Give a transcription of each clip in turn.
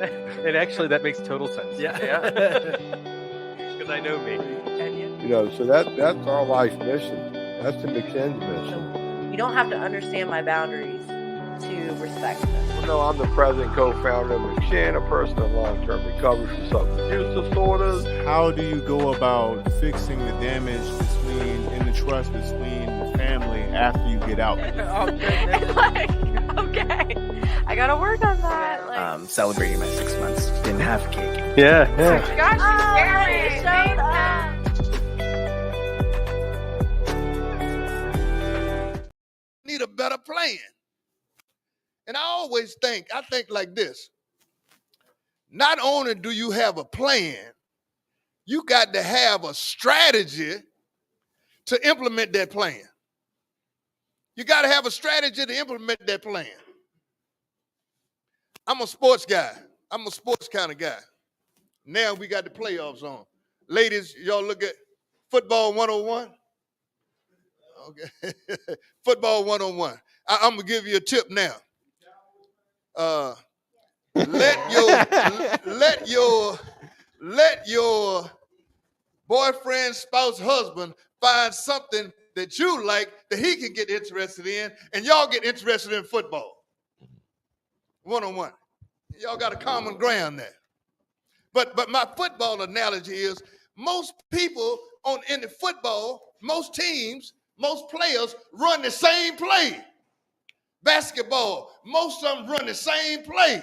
And actually, that makes total sense. Yeah. Because I know me. You know, so that's our life mission. That's the McShin's mission. You don't have to understand my boundaries to respect them. Well, no, I'm the president and co-founder of McShin, a person in long-term recovery from substance use disorders. How do you go about fixing the damage in the trust between the family after you get out? Like, okay, I gotta work on that. Like, Celebrating my 6 months. Didn't have cake. Yeah. gosh, you're scary. Need a better plan. And I think like this. Not only do you have a plan, you got to have a strategy to implement that plan. You got to have a strategy to implement that plan. I'm a sports guy. I'm a sports kind of guy. Now we got the playoffs on. Ladies, y'all look at Football 101. Okay. Football 101. I'm going to give you a tip now. Let your boyfriend, spouse, husband find something that you like that he can get interested in, and y'all get interested in football. 101. Y'all got a common ground there. But my football analogy is most people in the football, most teams, most players run the same play. Basketball, most of them run the same play.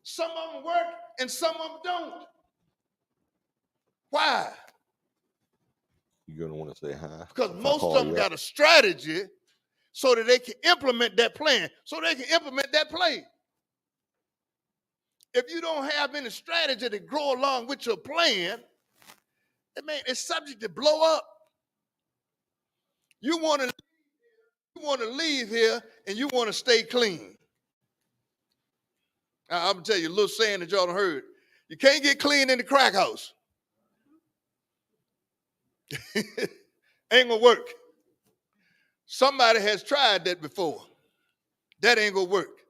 Some of them work and some of them don't. Why? You're going to want to say hi. Because most of them got a strategy so that they can implement that plan, so they can implement that play. If you don't have any strategy to grow along with your plan, it's subject to blow up. You want to leave here and you want to stay clean. I'm going to tell you a little saying that y'all heard. You can't get clean in the crack house. Ain't going to work. Somebody has tried that before. That ain't going to work.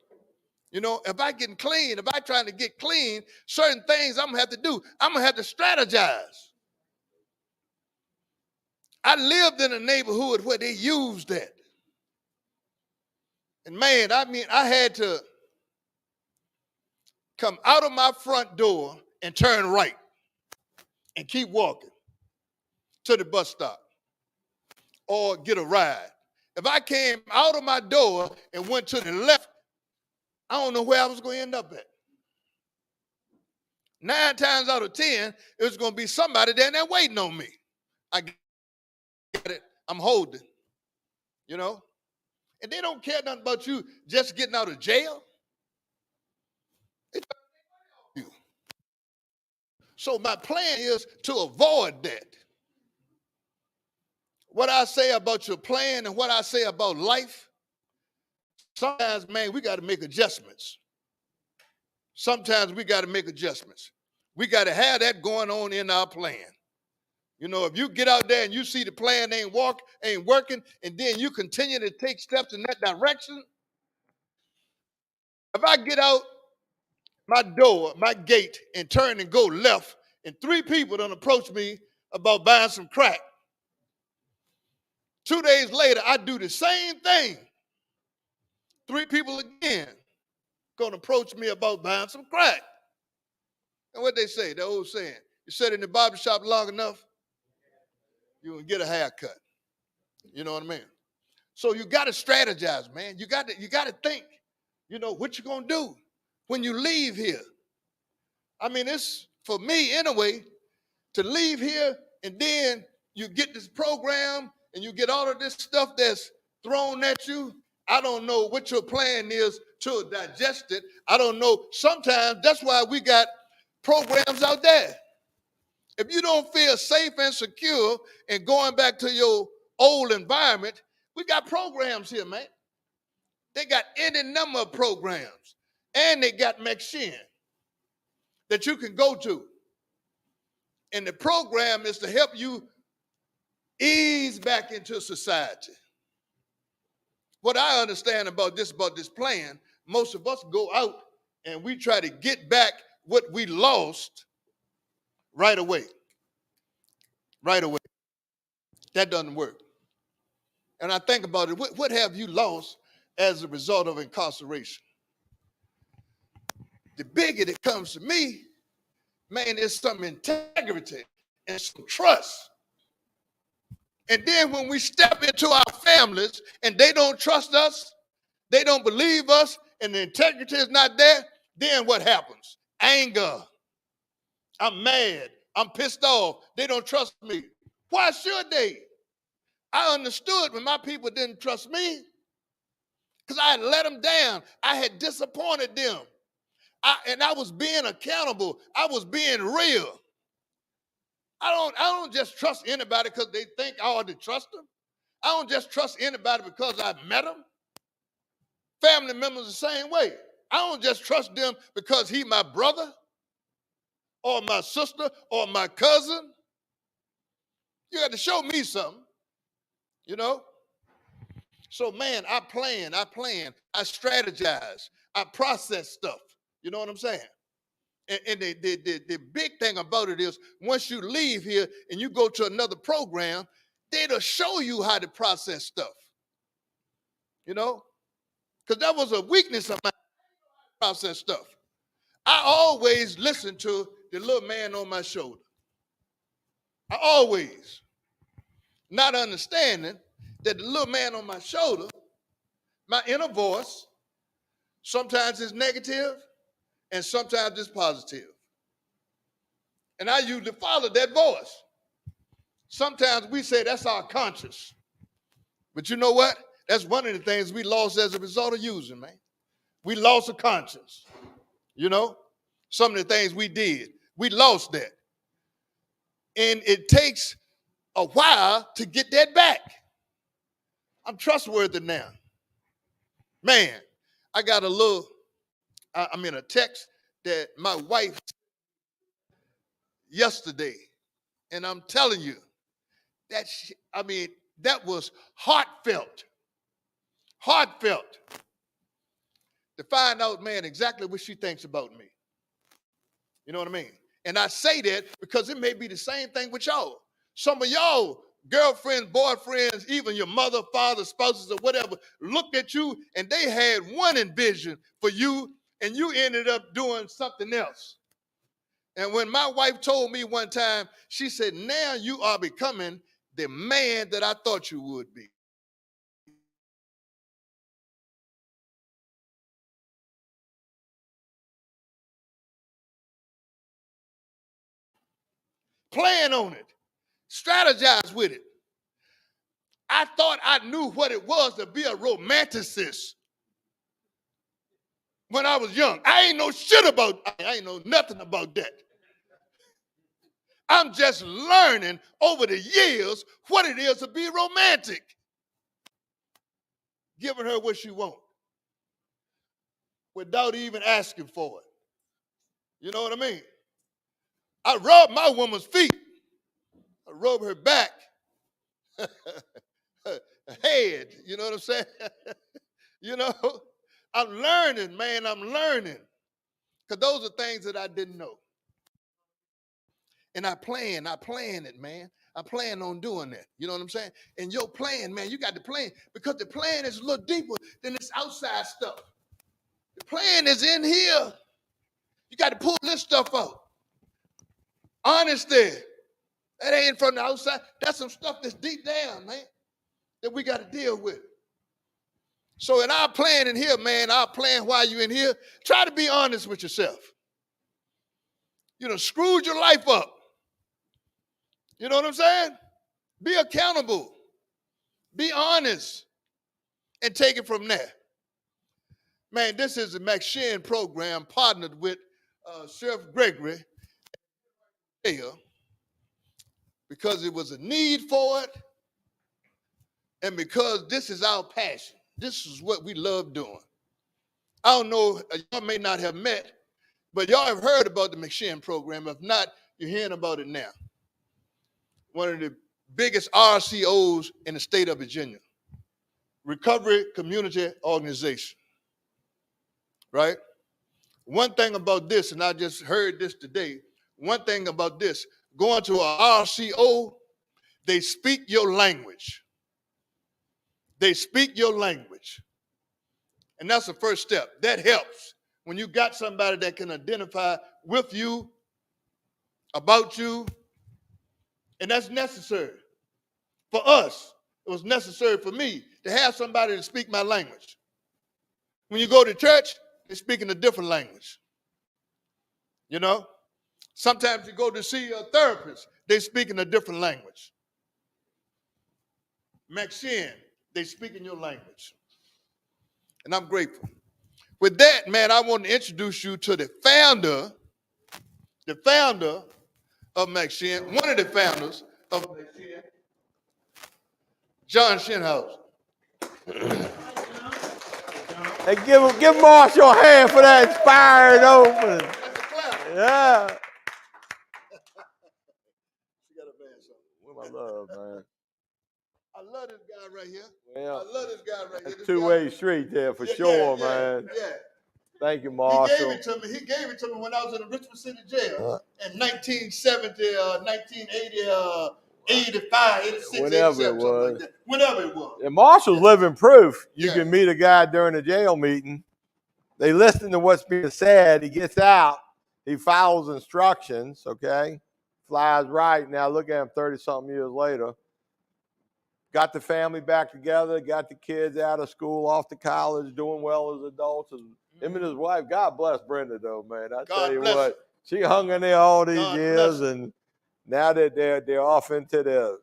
You know, if I getting clean, if I trying to get clean, certain things I'm going to have to do. I'm going to have to strategize. I lived in a neighborhood where they used that. And man, I had to come out of my front door and turn right and keep walking to the bus stop or get a ride. If I came out of my door and went to the left, I don't know where I was going to end up at. 9 times out of 10, it was going to be somebody down there waiting on me. I get it. I'm holding, you know. And they don't care nothing about you just getting out of jail. So my plan is to avoid that. What I say about your plan and what I say about life, sometimes, man, we got to make adjustments. Sometimes we got to make adjustments. We got to have that going on in our plan. You know, if you get out there and you see the plan ain't working, and then you continue to take steps in that direction, if I get out my door, my gate, and turn and go left, and 3 people done approach me about buying some crack. 2 days later, I do the same thing. 3 people again gonna approach me about buying some crack. And what they say, the old saying, you sit in the barbershop long enough, you will get a haircut. You know what I mean? So you got to strategize, man. You got to think, you know, what you gonna do when you leave here. I mean, it's for me anyway, to leave here and then you get this program and you get all of this stuff that's thrown at you. I don't know what your plan is to digest it. I don't know. Sometimes that's why we got programs out there. If you don't feel safe and secure and going back to your old environment, we got programs here, man. They got any number of programs. And they got McShin that you can go to. And the program is to help you ease back into society. What I understand about this plan, most of us go out and we try to get back what we lost right away. Right away. That doesn't work. And I think about it, what have you lost as a result of incarceration? The bigger it comes to me, man, it's some integrity and some trust. And then when we step into our families and they don't trust us, they don't believe us, and the integrity is not there, then what happens? Anger. I'm mad. I'm pissed off. They don't trust me. Why should they? I understood when my people didn't trust me because I had let them down. I had disappointed them. And I was being accountable. I was being real. I don't just trust anybody because they think I ought to trust them. I don't just trust anybody because I met them. Family members the same way. I don't just trust them because he my brother or my sister or my cousin. You got to show me something, you know? So, man, I plan, I strategize, I process stuff. You know what I'm saying? And the big thing about it is once you leave here and you go to another program, they'll show you how to process stuff. You know? Because that was a weakness of mine, process stuff. I always listen to the little man on my shoulder. I always. Not understanding that the little man on my shoulder, my inner voice, sometimes is negative and sometimes it's positive. And I usually follow that voice. Sometimes we say that's our conscience. But you know what? That's one of the things we lost as a result of using, man. We lost a conscience. You know, some of the things we did, we lost that. And it takes a while to get that back. I'm trustworthy now. Man, I got a text that my wife yesterday, and I'm telling you, that was heartfelt. Heartfelt. To find out, man, exactly what she thinks about me. You know what I mean? And I say that because it may be the same thing with y'all. Some of y'all, girlfriends, boyfriends, even your mother, father, spouses, or whatever, looked at you and they had one envision for you, and you ended up doing something else. And when my wife told me one time, she said, now you are becoming the man that I thought you would be. Plan on it. Strategize with it. I thought I knew what it was to be a romanticist when I was young. I ain't know nothing about that. I'm just learning over the years what it is to be romantic. Giving her what she wants without even asking for it. You know what I mean? I rub my woman's feet. I rub her back. Her head. You know what I'm saying? You know, I'm learning, man. I'm learning. Because those are things that I didn't know. And I plan it, man. I plan on doing that. You know what I'm saying? And your plan, man, you got the plan because the plan is a little deeper than this outside stuff. The plan is in here. You got to pull this stuff out. Honesty. That ain't from the outside. That's some stuff that's deep down, man, that we got to deal with. So in our plan in here, man, our plan while you're in here, try to be honest with yourself. You know, screwed your life up. You know what I'm saying? Be accountable. Be honest. And take it from there. Man, this is a McShin program partnered with Sheriff Gregory Jail because it was a need for it and because this is our passion. This is what we love doing. I don't know, y'all may not have met, but y'all have heard about the McShin program. If not, you're hearing about it now. One of the biggest RCOs in the state of Virginia. Recovery Community Organization, right? One thing about this, and I just heard this today, one thing about this, going to a RCO, they speak your language. They speak your language. And that's the first step. That helps. When you got somebody that can identify with you, about you, and that's necessary. For us, it was necessary for me to have somebody to speak my language. When you go to church, they're speaking a different language. You know? Sometimes you go to see a therapist, they speak in a different language. McShin, they speak in your language. And I'm grateful. With that, man, I want to introduce you to the founder of McShin, one of the founders of McShin, John Shinhouse. Hey, give Marshall a hand for that inspiring opening. That's a clap. Yeah. You got a band song. What my love, man. I love this guy right here. Yeah. I love this guy right here. That's This two-way guy- street there for Yeah, sure, yeah, man. Yeah. Thank you, He Marshall. gave it to me. He gave it to me when I was in the Richmond City Jail in 1970, 1980, 85, 86, Whenever 87, it something was. like that. Whenever it was. And Marshall's living proof. You Yeah. can meet a guy during a jail meeting. They listen to what's being said. He gets out. He follows instructions, okay? Flies right. Now look at him 30-something years later. Got the family back together, got the kids out of school, off to college, doing well as adults. And him and his wife, God bless Brenda, though, man. I tell you bless what, her. she hung in there all these God years, bless her. and now that they're off into their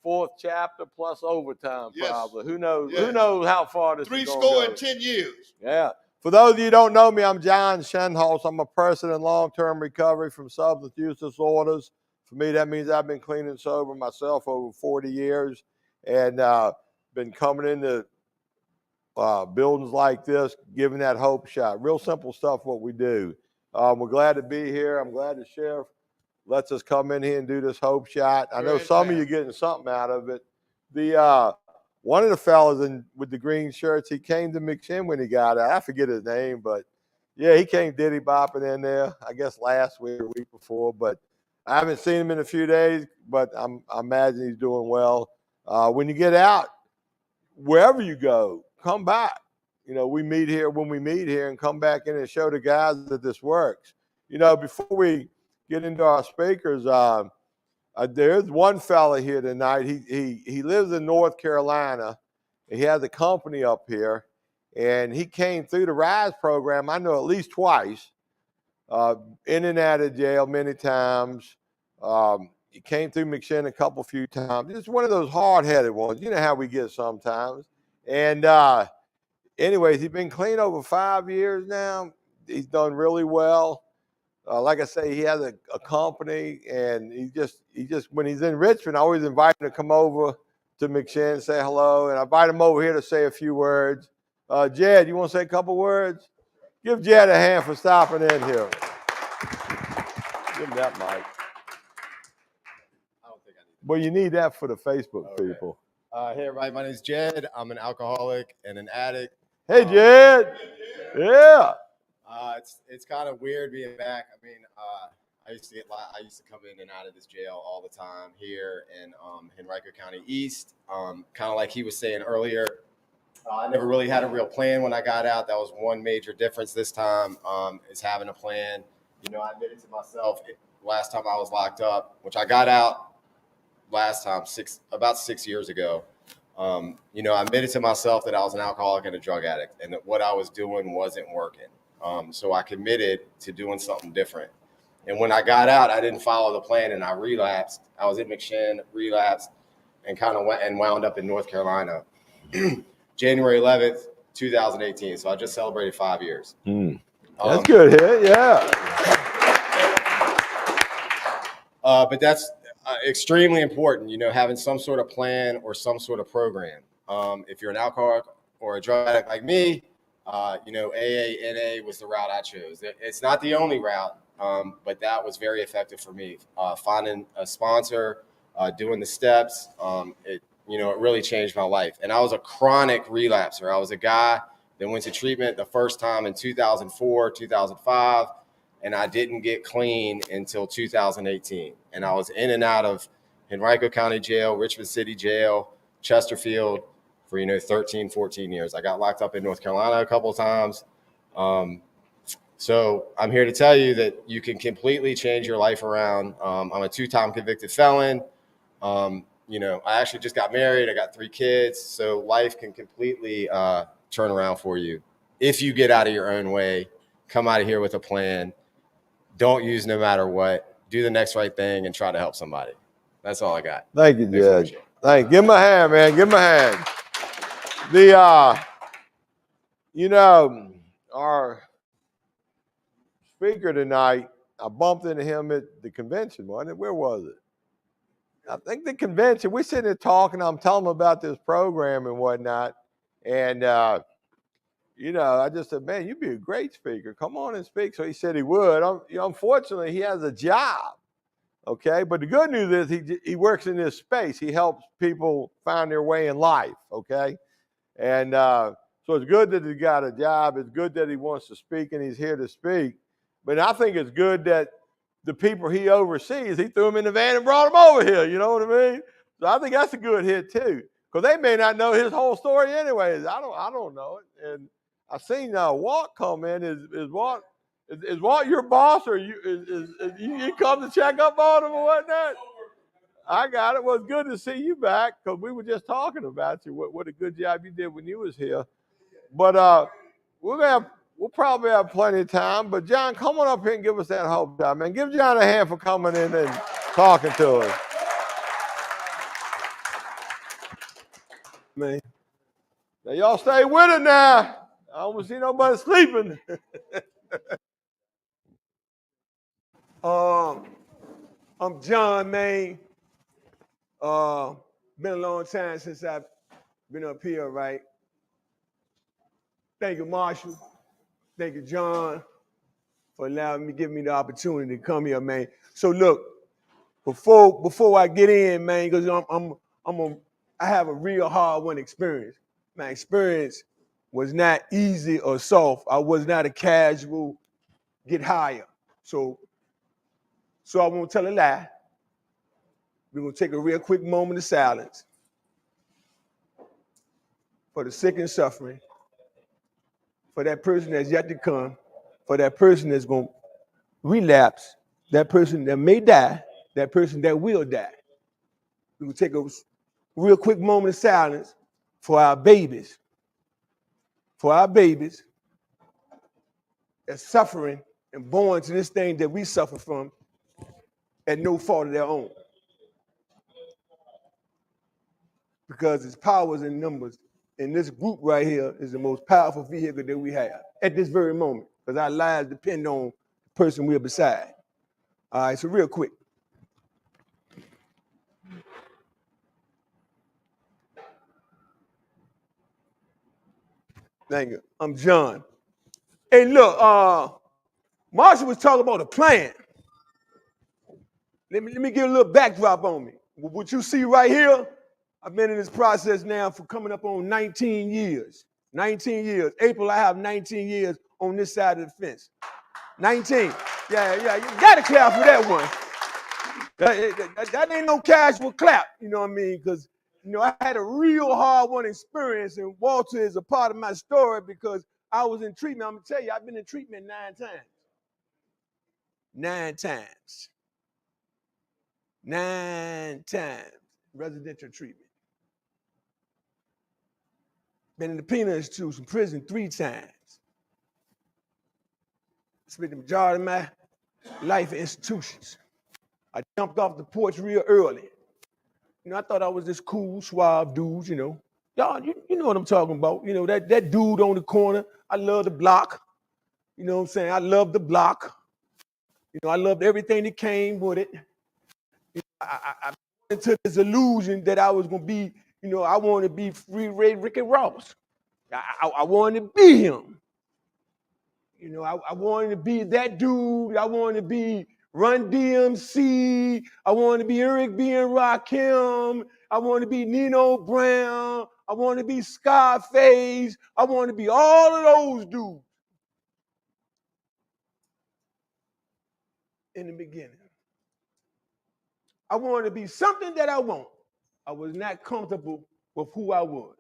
fourth chapter plus overtime, Yes. probably. Who knows? Yes. Who knows how far this Three is going score to go? and 10 years. Yeah. For those of you who don't know me, I'm John Shenhouse. I'm a person in long-term recovery from substance use disorders. For me, that means I've been clean and sober myself over 40 years and been coming into buildings like this, giving that hope shot. Real simple stuff, what we do. We're glad to be here. I'm glad the sheriff lets us come in here and do this hope shot. I know Great some man. of you getting something out of it. The one of the fellas with the green shirts, he came to McShin when he got out. I forget his name, but yeah, he came diddy bopping in there, I guess last week or week before. But I haven't seen him in a few days, but I imagine he's doing well. When you get out, wherever you go, come back. You know, we meet here when we meet here and come back in and show the guys that this works. You know, before we get into our speakers, there's one fella here tonight. He lives in North Carolina. He has a company up here, and he came through the RISE program, I know at least twice, in and out of jail many times. He came through McShin a few times. It's one of those hard-headed ones. You know how we get sometimes. And anyways, he's been clean over 5 years now. He's done really well. Like I say, he has a company, and he just when he's in Richmond, I always invite him to come over to McShin and say hello, and I invite him over here to say a few words. Jed, you want to say a couple words? Give Jed a hand for stopping in here. Give him that mic. I don't think I need Well, you need that for the Facebook Okay. people. Hey, everybody. My name is Jed. I'm an alcoholic and an addict. Hey, Jed. Yeah. It's kind of weird being back. I mean, I used to come in and out of this jail all the time here in Henrico County East. Kind of like he was saying earlier, I never really had a real plan when I got out. That was one major difference this time, is having a plan. You know, I admitted to myself last time I was locked up, which I got out last time about 6 years ago. You know, I admitted to myself that I was an alcoholic and a drug addict, and that what I was doing wasn't working. So I committed to doing something different. And when I got out, I didn't follow the plan, and I relapsed. I was in McShin, relapsed, and kind of wound up in North Carolina, January 11th, 2018. So I just celebrated 5 years. That's good hit, yeah. But that's extremely important, you know, having some sort of plan or some sort of program. If you're an alcoholic or a drug addict like me, you know, AA, NA was the route I chose. It's not the only route, but that was very effective for me. Finding a sponsor, doing the steps, it really changed my life. And I was a chronic relapser. I was a guy Then went to treatment the first time in 2004, 2005, and I didn't get clean until 2018. And I was in and out of Henrico County Jail, Richmond City Jail, Chesterfield for, 13, 14 years. I got locked up in North Carolina a couple of times. So I'm here to tell you that you can completely change your life around. I'm a 2-time convicted felon. I actually just got married. I got 3 kids. So life can completely turn around for you if you get out of your own way, come out of here with a plan. Don't use no matter what. Do the next right thing and try to help somebody. That's all I got. Thank you, Judge. Thank you. Give him a hand, man. Give him a hand. Our speaker tonight, I bumped into him at the convention, wasn't it? Where was it? I think the convention. We're sitting there talking. I'm telling him about this program and whatnot. And, I just said, man, you'd be a great speaker. Come on and speak. So he said he would. Unfortunately, he has a job. Okay. But the good news is he works in this space. He helps people find their way in life. Okay. And so it's good that he got a job. It's good that he wants to speak and he's here to speak. But I think it's good that the people he oversees, he threw them in the van and brought them over here. You know what I mean? So I think that's a good hit too, because they may not know his whole story anyways. I don't know it. And I seen Walt come in. Is Walt your boss, or you come to check up on him or whatnot? I got it. Well, it's good to see you back, because we were just talking about you. What a good job you did when you was here. But we'll probably have plenty of time. But John, come on up here and give us that hope time, man. Give John a hand for coming in and talking to us. Man. Now y'all stay with it now. I don't see nobody sleeping. I'm John, man. Been a long time since I've been up here, right? Thank you, Marshall. Thank you, John, for allowing me, giving me the opportunity to come here, man. So look, before I get in, man, because I have a real hard-won experience. My experience was not easy or soft. I was not a casual get higher. So I won't tell a lie. We're going to take a real quick moment of silence for the sick and suffering, for that person that's yet to come, for that person that's going to relapse, that person that may die, that person that will die. We're going to take a real quick moment of silence for our babies that's suffering and born to this thing that we suffer from at no fault of their own. Because it's powers in numbers. And this group right here is the most powerful vehicle that we have at this very moment, because our lives depend on the person we're beside. All right, so real quick. Thank you. I'm John. Hey, look, Marshall was talking about a plan. Let me give a little backdrop on me. What you see right here, I've been in this process now for coming up on 19 years. 19 years. April, I have 19 years on this side of the fence. 19. Yeah, you got to clap for that one. That ain't no casual clap, you know what I mean? Because, I had a real hard-won experience, and Walter is a part of my story because I was in treatment. I'm going to tell you, I've been in treatment 9 times. 9 times. 9 times residential treatment. Been in the penal institution, prison 3 times. Spent the majority of my life in institutions. I jumped off the porch real early. I thought I was this cool, suave dude, Y'all, you know what I'm talking about. That dude on the corner. I love the block. You know what I'm saying? I love the block. I loved everything that came with it. I went into this illusion that I was going to be, I wanted to be Free Ray Ricky Ross. I wanted to be him. I wanted to be that dude. I wanted to be Run DMC. I want to be Eric B. and Rakim. I want to be Nino Brown. I want to be Scarface. I want to be all of those dudes in the beginning. I wanted to be something that I want. I was not comfortable with who I was.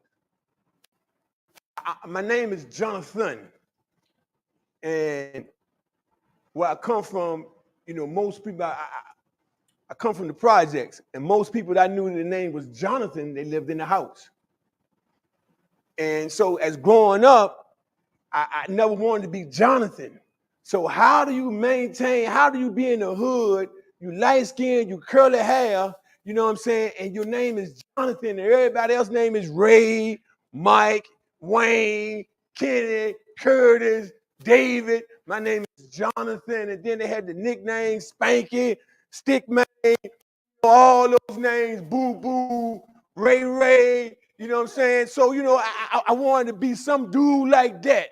My name is Jonathan. And where I come from, you know, most people, I come from the projects, and most people that I knew the name was Jonathan, they lived in the house. And so as growing up, I never wanted to be Jonathan. So how do you be in the hood, you light skinned, you curly hair, you know what I'm saying, and your name is Jonathan, and everybody else's name is Ray, Mike, Wayne, Kenny, Curtis, David. My name is Jonathan, and then they had the nicknames Spanky, Stickman, all those names, Boo Boo, Ray Ray, you know what I'm saying? So, you know, I wanted to be some dude like that.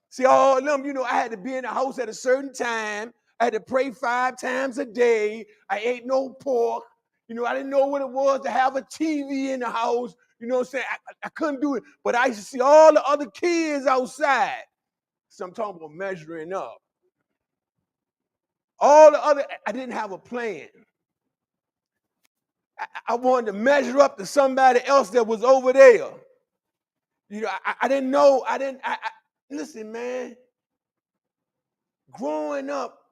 See, all of them, you know, I had to be in the house at a certain time. I had to pray 5 times a day. I ate no pork. You know, I didn't know what it was to have a TV in the house. You know what I'm saying? I couldn't do it. But I used to see all the other kids outside. So I'm talking about measuring up. I didn't have a plan. I wanted to measure up to somebody else that was over there. You know, I didn't know. Listen, man. Growing up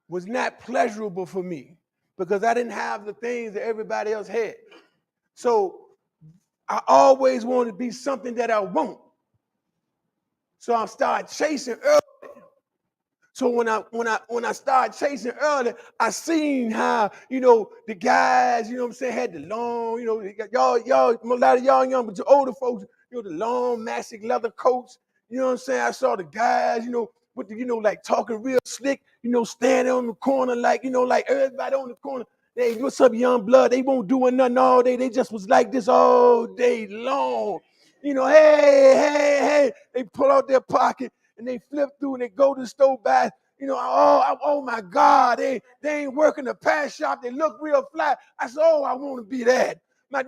was not pleasurable for me because I didn't have the things that everybody else had. So I always wanted to be something that I want. So I started chasing early. So when I started chasing early, I seen how, you know, the guys, you know what I'm saying, had the long, you know, y'all, a lot of y'all young, but the older folks, you know, the long massive leather coats, you know what I'm saying? I saw the guys, you know, with the, you know, like talking real slick, you know, standing on the corner, like, you know, like everybody on the corner. Hey, what's up, young blood? They won't do nothing all day. They just was like this all day long. You know, hey. They pull out their pocket and they flip through and they go to the store back. You know, oh my God, they ain't working the pass shop. They look real flat. I said, oh, I want to be that. My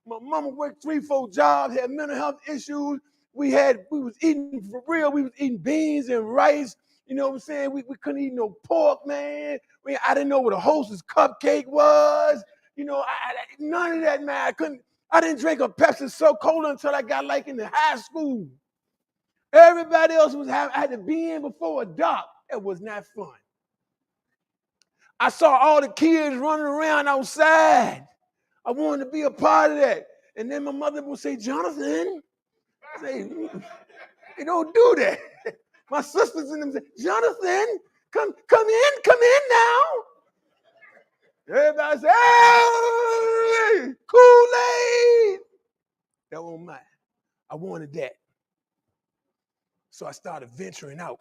mama worked 3-4 jobs, had mental health issues. We was eating for real. We was eating beans and rice. You know what I'm saying? We couldn't eat no pork, man. I didn't know what a Hostess cupcake was. You know, none of that, man. I didn't drink a Pepsi so cola until I got like into high school. Everybody else had to be in before a dark. It was not fun. I saw all the kids running around outside. I wanted to be a part of that. And then my mother would say, Jonathan, I say, hey, don't do that. My sisters and them say, Jonathan, come in now. Everybody say, hey, Kool-Aid. That wasn't mine. I wanted that. So I started venturing out.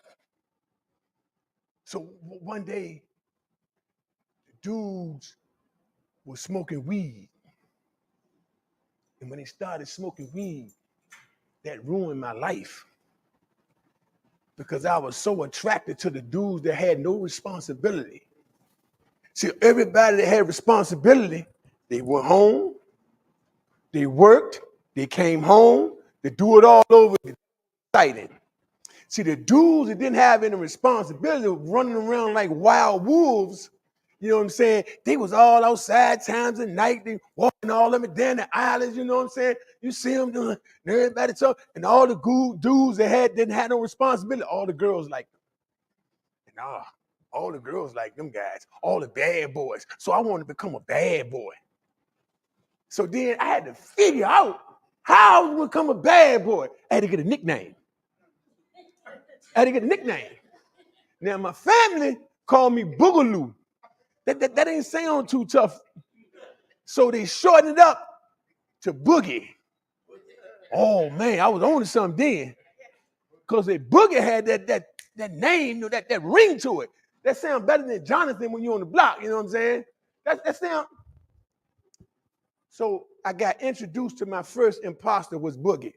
So one day, the dudes were smoking weed. And when they started smoking weed, that ruined my life. Because I was so attracted to the dudes that had no responsibility. See, everybody that had responsibility, they went home, they worked, they came home, they do it all over, exciting. See, the dudes that didn't have any responsibility, running around like wild wolves, you know what I'm saying? They was all outside times of night, they walking all them down the islands, you know what I'm saying? You see them doing, and everybody talk, and all the dudes that didn't have no responsibility, all the girls like them. And all the girls like them guys, all the bad boys. So I wanted to become a bad boy. So then I had to figure out how to become a bad boy. I had to get a nickname. Now my family called me Boogaloo. That ain't sound too tough. So they shortened it up to Boogie. Oh man, I was on to something then. Because the Boogie had that name, that ring to it. That sounds better than Jonathan when you're on the block, you know what I'm saying? That sound. So I got introduced to my first imposter was Boogie.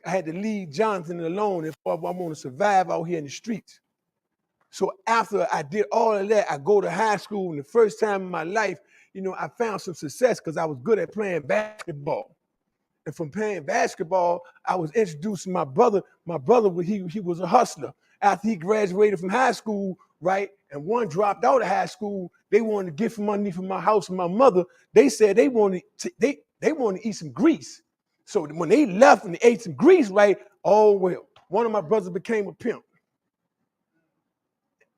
I had to leave Jonathan alone if I want to survive out here in the streets. So after I did all of that, I go to high school, and the first time in my life, I found some success because I was good at playing basketball. And from playing basketball, I was introduced to my brother. My brother, he was a hustler. After he graduated from high school, right, and one dropped out of high school, they wanted to get some money from my house and my mother. They said they wanted to eat some grease. So when they left and they ate some grease, right, oh well, one of my brothers became a pimp.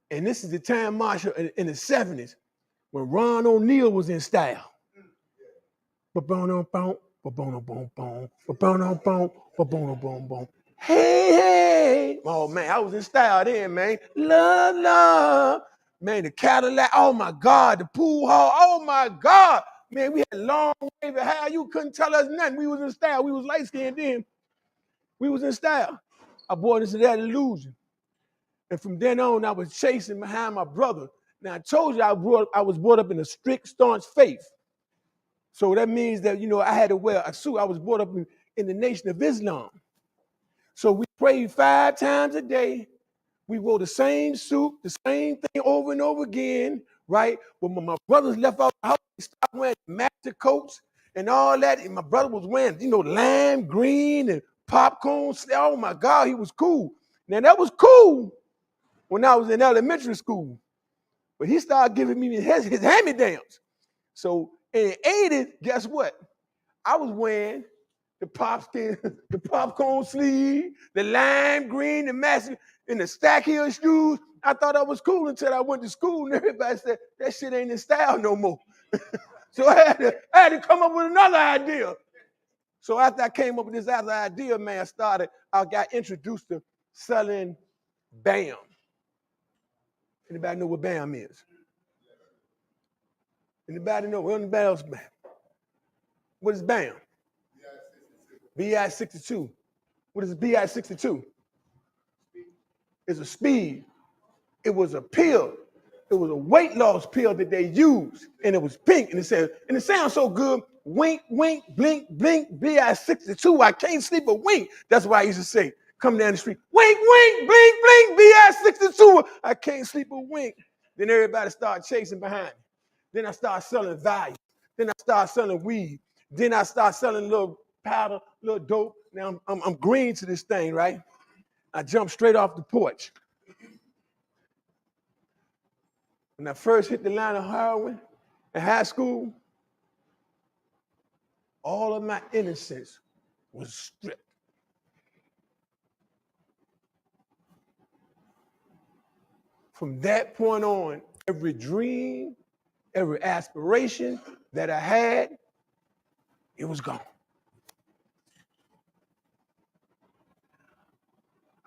And this is the time, Marshall, in the 70s, when Ron O'Neal was in style. Hey, hey. Oh, man, I was in style then, man. Love, love. Man, the Cadillac, oh, my God. The pool hall, oh, my God. Man, we had long wavy hair. You couldn't tell us nothing. We was in style. We was light-skinned then. We was in style. I bought into that illusion. And from then on, I was chasing behind my brother. Now, I told you I was brought up in a strict, staunch faith. So that means that, I had to wear a suit. I was brought up in the Nation of Islam. So we prayed 5 times a day. We wore the same suit, the same thing over and over again, right? When my brothers left out the house, they stopped wearing master coats and all that. And my brother was wearing, lime green and popcorn. Oh, my God, he was cool. Now, that was cool when I was in elementary school. But he started giving me his hand-me-downs. So in the 80s, guess what? I was wearing the popcorn sleeve, the lime green, the massive, and the stack heel shoes. I thought I was cool until I went to school and everybody said, that shit ain't in style no more. So I had to come up with another idea. So after I came up with this other idea, man, I got introduced to selling BAM. Anybody know what BAM is? Anybody know? Anybody else BAM? What is BAM? BI-62. What is BI-62? It's a speed. It was a pill. It was a weight loss pill that they used, and it was pink, and it sounds so good. Wink, wink, blink, blink, BI-62. I can't sleep a wink. That's why I used to say, come down the street, wink, wink, blink, blink, BI-62. I can't sleep a wink. Then everybody started chasing behind me. Then I started selling value. Then I started selling weed. Then I started selling a little powder, little dope. Now I'm green to this thing, right? I jumped straight off the porch. When I first hit the line of heroin in high school, all of my innocence was stripped. From that point on, every dream, every aspiration that I had, it was gone.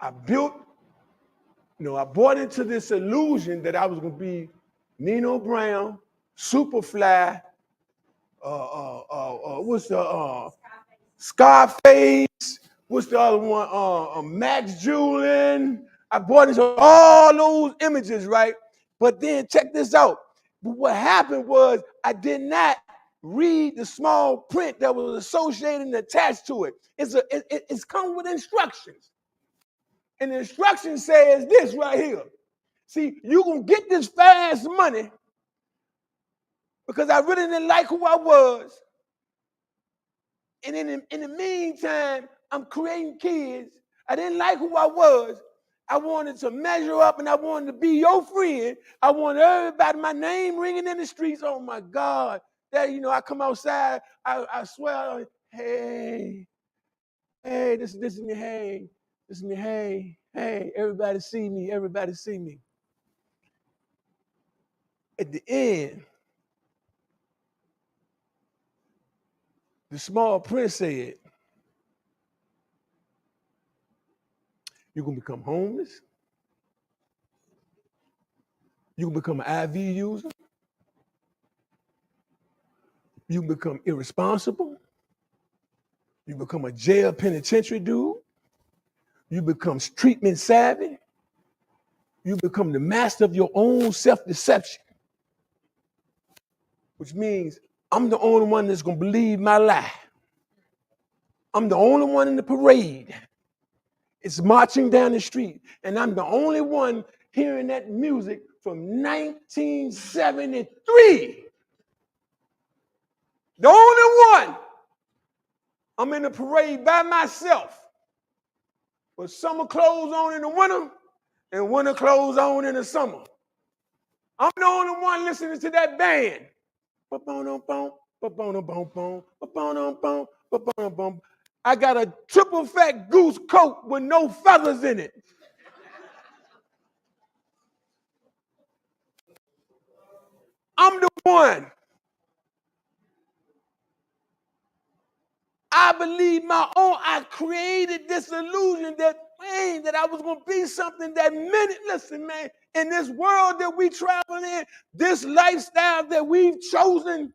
I bought into this illusion that I was going to be Nino Brown, Superfly, what's the Scarface, what's the other one? Max Julin. I bought into all those images, right? But then check this out. But what happened was I did not read the small print that was associated and attached to it. It's come with instructions. And the instruction says this right here. See, you're going to get this fast money because I really didn't like who I was. And in the meantime, I'm creating kids. I didn't like who I was. I wanted to measure up and I wanted to be your friend. I wanted everybody, my name ringing in the streets. Oh my God. That, I come outside, I swear, hey, this is me, hey. This is me, hey, everybody see me, everybody see me. At the end, the small print said, you're going to become homeless. You can become an IV user. You can become irresponsible. You become a jail penitentiary dude. You become treatment savvy. You become the master of your own self-deception, which means I'm the only one that's going to believe my lie. I'm the only one in the parade. It's marching down the street, and I'm the only one hearing that music from 1973. The only one. I'm in the parade by myself with summer clothes on in the winter and winter clothes on in the summer. I'm the only one listening to that band. I got a triple fat goose coat with no feathers in it. I'm the one. I believe I created this illusion that I was going to be something that minute. Listen, man, in this world that we travel in, this lifestyle that we've chosen,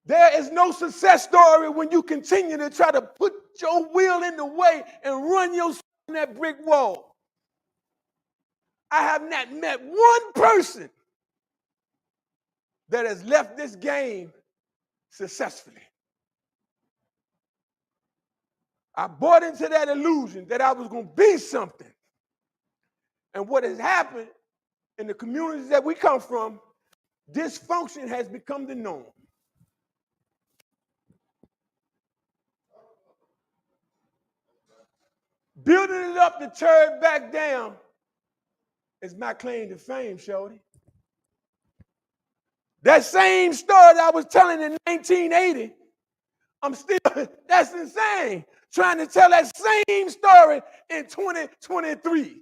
there is no success story when you continue to try to put your will in the way and run yourself in that brick wall. I have not met one person that has left this game successfully. I bought into that illusion that I was going to be something. And what has happened in the communities that we come from, dysfunction has become the norm. Building it up to tear it back down is my claim to fame, shorty. That same story that I was telling in 1980, that's insane. Trying to tell that same story in 2023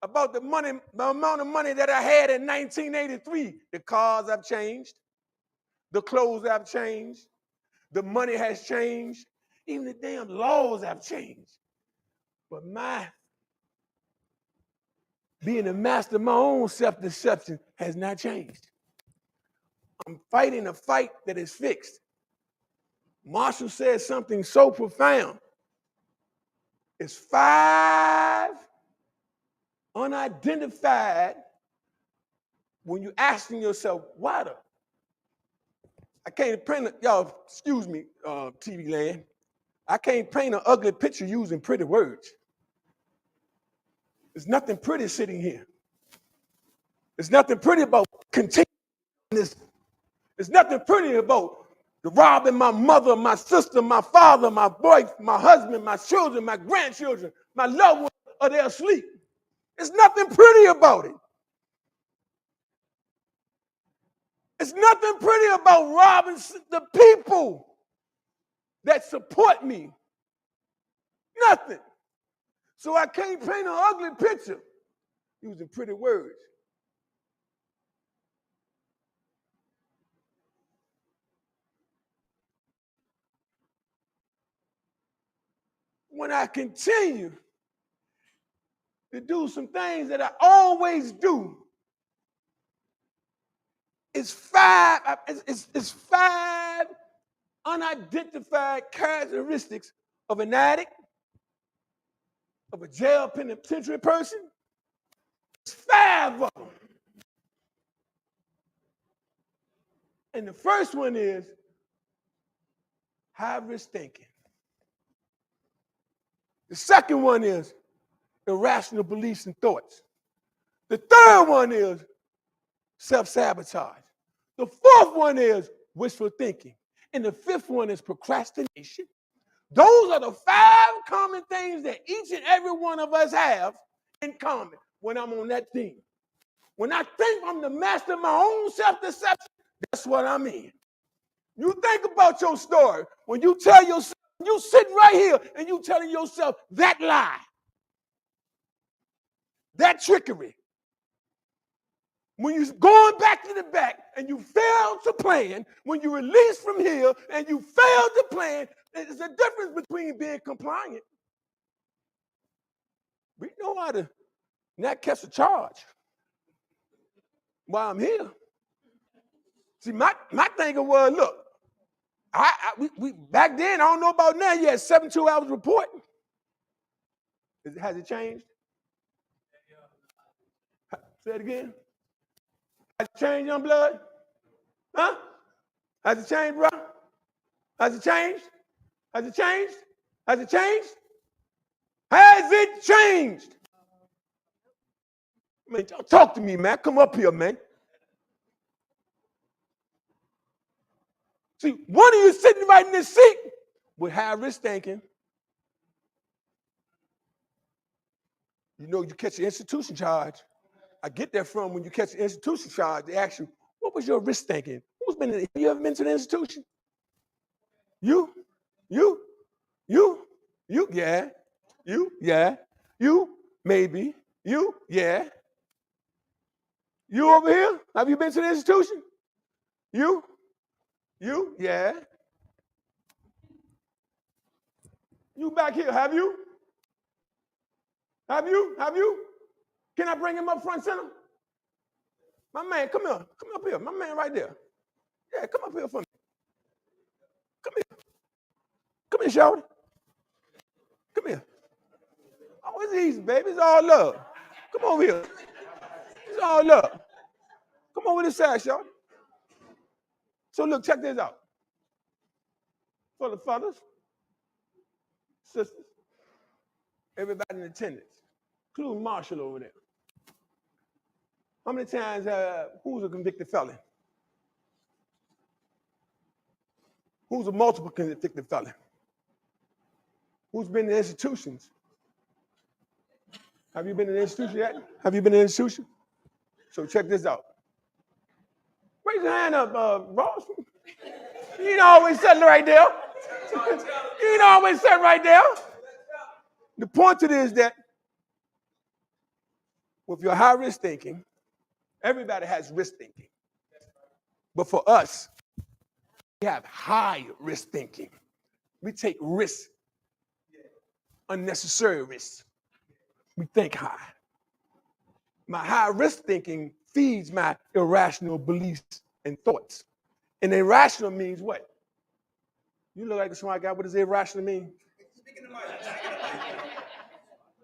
about the amount of money that I had in 1983. The cars have changed. The clothes have changed. The money has changed. Even the damn laws have changed. But my being a master of my own self-deception has not changed. I'm fighting a fight that is fixed. Marshall said something so profound. It's 5 unidentified when you're asking yourself, why the? I can't paint y'all, excuse me, TV land. I can't paint an ugly picture using pretty words. There's nothing pretty sitting here. There's nothing pretty about continuing this. There's nothing pretty about robbing my mother, my sister, my father, my boy, my husband, my children, my grandchildren, my loved ones, or they're asleep. There's nothing pretty about it. There's nothing pretty about robbing the people that support me. Nothing. So I can't paint an ugly picture using pretty words. When I continue to do some things that I always do, it's 5 unidentified characteristics of an addict, of a jail penitentiary person. It's 5 of them. And the first one is high-risk thinking. The second one is irrational beliefs and thoughts. The third one is self-sabotage. The fourth one is wishful thinking. And the fifth one is procrastination. Those are the 5 common things that each and every one of us have in common when I'm on that team. When I think I'm the master of my own self-deception, that's what I mean. You think about your story. When you tell yourself, you sitting right here and you telling yourself that lie, that trickery. When you're going back to the back and you fail to plan, when you release from here and you fail to plan, there's a difference between being compliant. We know how to not catch a charge while I'm here. See, my thinking was, look, we back then, I don't know about now, you had 72 hours reporting. Has it changed? Say it again. Has it changed, young blood? Huh? Has it changed, bro? Has it changed? Has it changed? Has it changed? Has it changed? Man, talk to me, man. Come up here, man. See, one of you sitting right in this seat with high risk thinking. You know, you catch an institution charge. I get that from when you catch an institution charge, they ask you, what was your risk thinking? Have you ever been to the institution? You, yeah. You, yeah. You, maybe. You, yeah. You over here? Have you been to the institution? You, yeah. You back here, have you? Have you? Can I bring him up front center? My man, come here. Come up here. My man right there. Yeah, come up here for me. Come here. Come here, Shawty. Come here. Oh, it's easy, baby. It's all love. Come over here. It's all love. Come over this side, Shawty. So look, check this out. For the fathers, sisters, everybody in attendance, including Marshall over there. How many times, who's a convicted felon? Who's a multiple convicted felon? Who's been in institutions? Have you been in an institution yet? Have you been in an institution? So check this out. Raise your hand up, Ross. You ain't always sitting right there. You ain't always sitting right there. The point to this is that with your high risk thinking, everybody has risk thinking. But for us, we have high risk thinking. We take risks, unnecessary risks. We think high. My high risk thinking feeds my irrational beliefs and thoughts. And irrational means what? You look like a smart guy. What does irrational mean?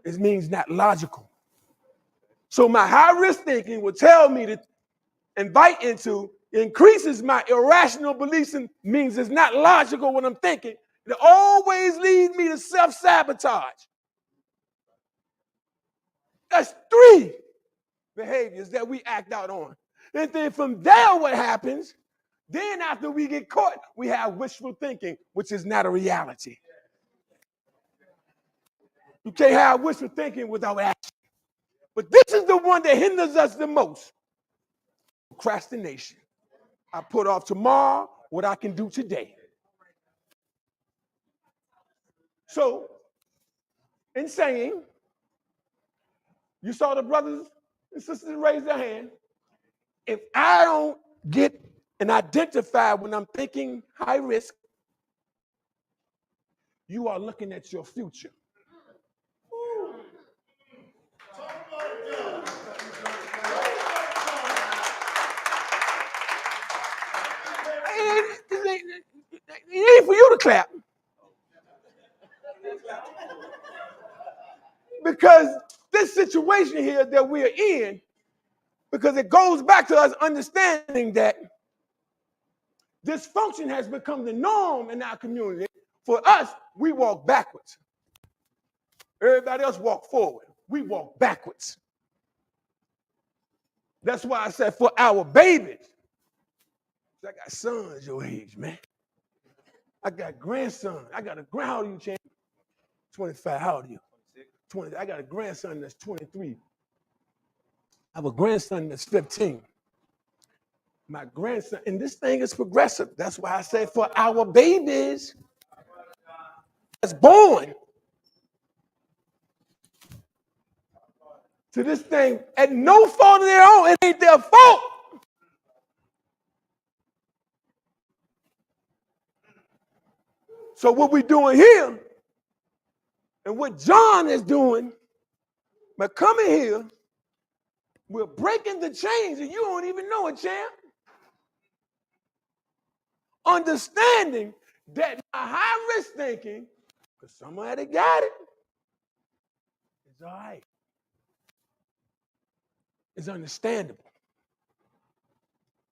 It means not logical. So my high risk thinking will tell me to invite into, increases my irrational beliefs and means it's not logical what I'm thinking. It always leads me to self-sabotage. That's 3 behaviors that we act out on. And then from there, what happens, then after we get caught, we have wishful thinking, which is not a reality. You can't have wishful thinking without action. But this is the one that hinders us the most. Procrastination. I put off tomorrow what I can do today. So, in saying, you saw the brothers and sisters raise their hand. If I don't get and identify when I'm thinking high risk, you are looking at your future. It ain't for you to clap. Because this situation here that we're in, because it goes back to us understanding that dysfunction has become the norm in our community. For us, we walk backwards. Everybody else walk forward. We walk backwards. That's why I said for our babies. I got sons your age, man. I got grandsons. I got a how old are you, Champ? 25. How old are you? 20. I got a grandson that's 23. I have a grandson that's 15. My grandson, and this thing is progressive. That's why I say for our babies that's born to this thing at no fault of their own. It ain't their fault. So what we're doing here and what John is doing by coming here, we're breaking the chains and you don't even know it, champ. Understanding that my high risk thinking, because somebody got it, it's all right. It's understandable.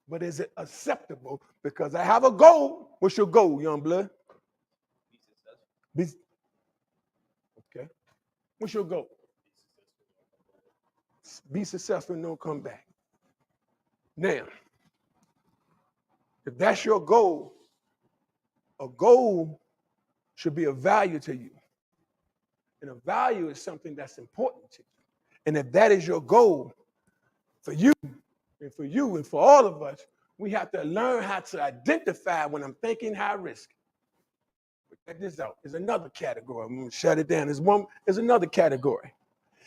But is it acceptable? Because I have a goal. What's your goal, young blood? Okay. What's your goal? Be successful and don't come back. Now, if that's your goal, a goal should be a value to you. And a value is something that's important to you. And if that is your goal for you and for all of us, we have to learn how to identify when I'm thinking high risk. Check this out. There's another category. I'm going to shut it down. There's another category.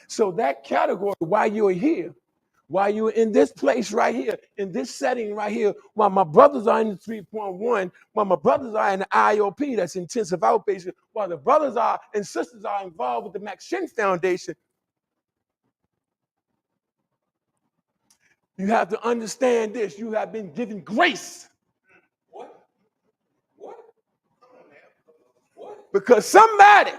So that category, while you're here, while you're in this place right here, in this setting right here, while my brothers are in the 3.1, while my brothers are in the IOP, that's intensive outpatient, while the brothers are and sisters are involved with the McShin Foundation, you have to understand this. You have been given grace. What? Because somebody,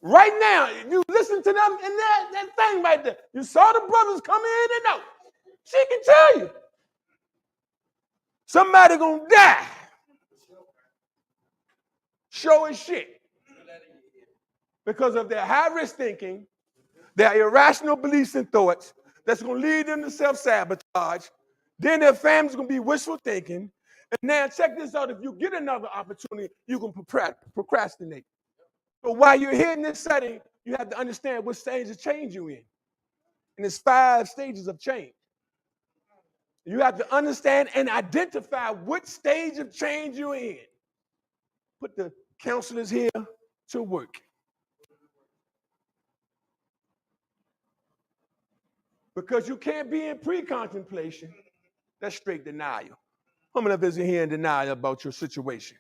right now, you listen to them in that thing right there. You saw the brothers come in and out. She can tell you. Somebody gonna die. Show as shit. Because of their high-risk thinking, their irrational beliefs and thoughts, that's gonna lead them to self-sabotage. Then their family's gonna be wishful thinking. And now check this out. If you get another opportunity, you can procrastinate. So while you're here in this setting, you have to understand what stage of change you're in. And there's 5 stages of change. You have to understand and identify what stage of change you're in. Put the counselors here to work. Because you can't be in pre-contemplation. That's straight denial. How many of us are here in denial about your situation?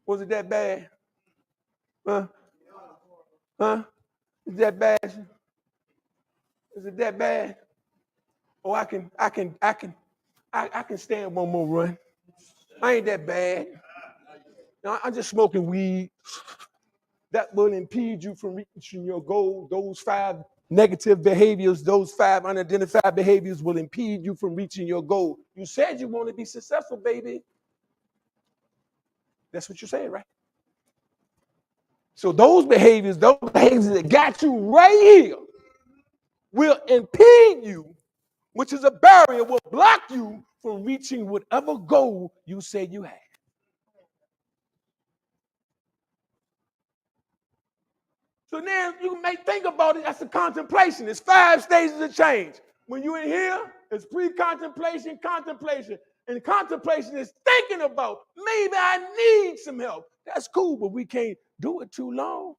Was it that bad? Is that bad? Is it that bad? Oh, I can stand one more run. I ain't that bad. No, I'm just smoking weed. That will impede you from reaching your goal. Those 5 negative behaviors, those 5 unidentified behaviors will impede you from reaching your goal. You said you want to be successful, baby. That's what you said, right? So those behaviors that got you right here will impede you, which is a barrier, will block you from reaching whatever goal you said you had. So now you may think about it as a contemplation. It's 5 stages of change. When you're in here, it's pre-contemplation, contemplation. And contemplation is thinking about, maybe I need some help. That's cool, but we can't do it too long.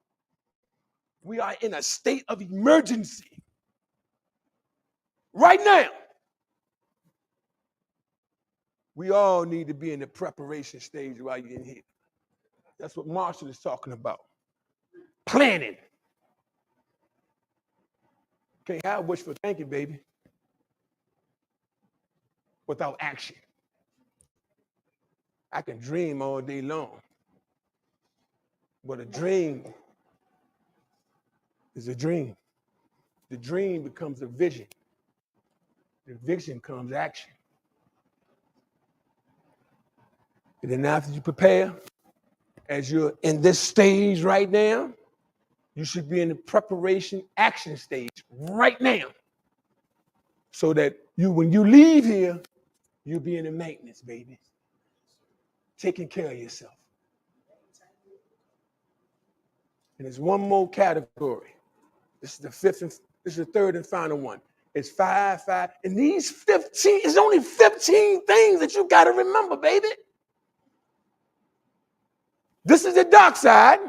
We are in a state of emergency right now. We all need to be in the preparation stage while you're in here. That's what Marshall is talking about. Planning. Can't have wishful thinking, baby, without action. I can dream all day long, but a dream is a dream. The dream becomes a vision. The vision becomes action. And then after you prepare, as you're in this stage right now, you should be in the preparation action stage right now. So that when you leave here, you'll be in the maintenance, baby. Taking care of yourself. And there's one more category. This is the third and final one. It's 5. And these 15, it's only 15 things that you got to remember, baby. This is the dark side,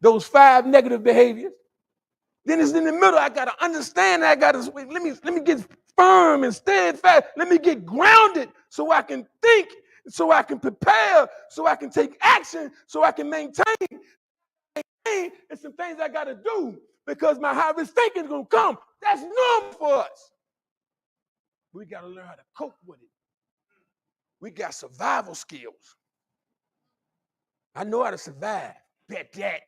those 5 negative behaviors. Then it's in the middle. I got to understand. Let me get firm and steadfast. Let me get grounded so I can think, so I can prepare, so I can take action, so I can maintain. And some things I got to do because my high-risk thinking is going to come. That's normal for us. We got to learn how to cope with it. We got survival skills. I know how to survive. Bet that.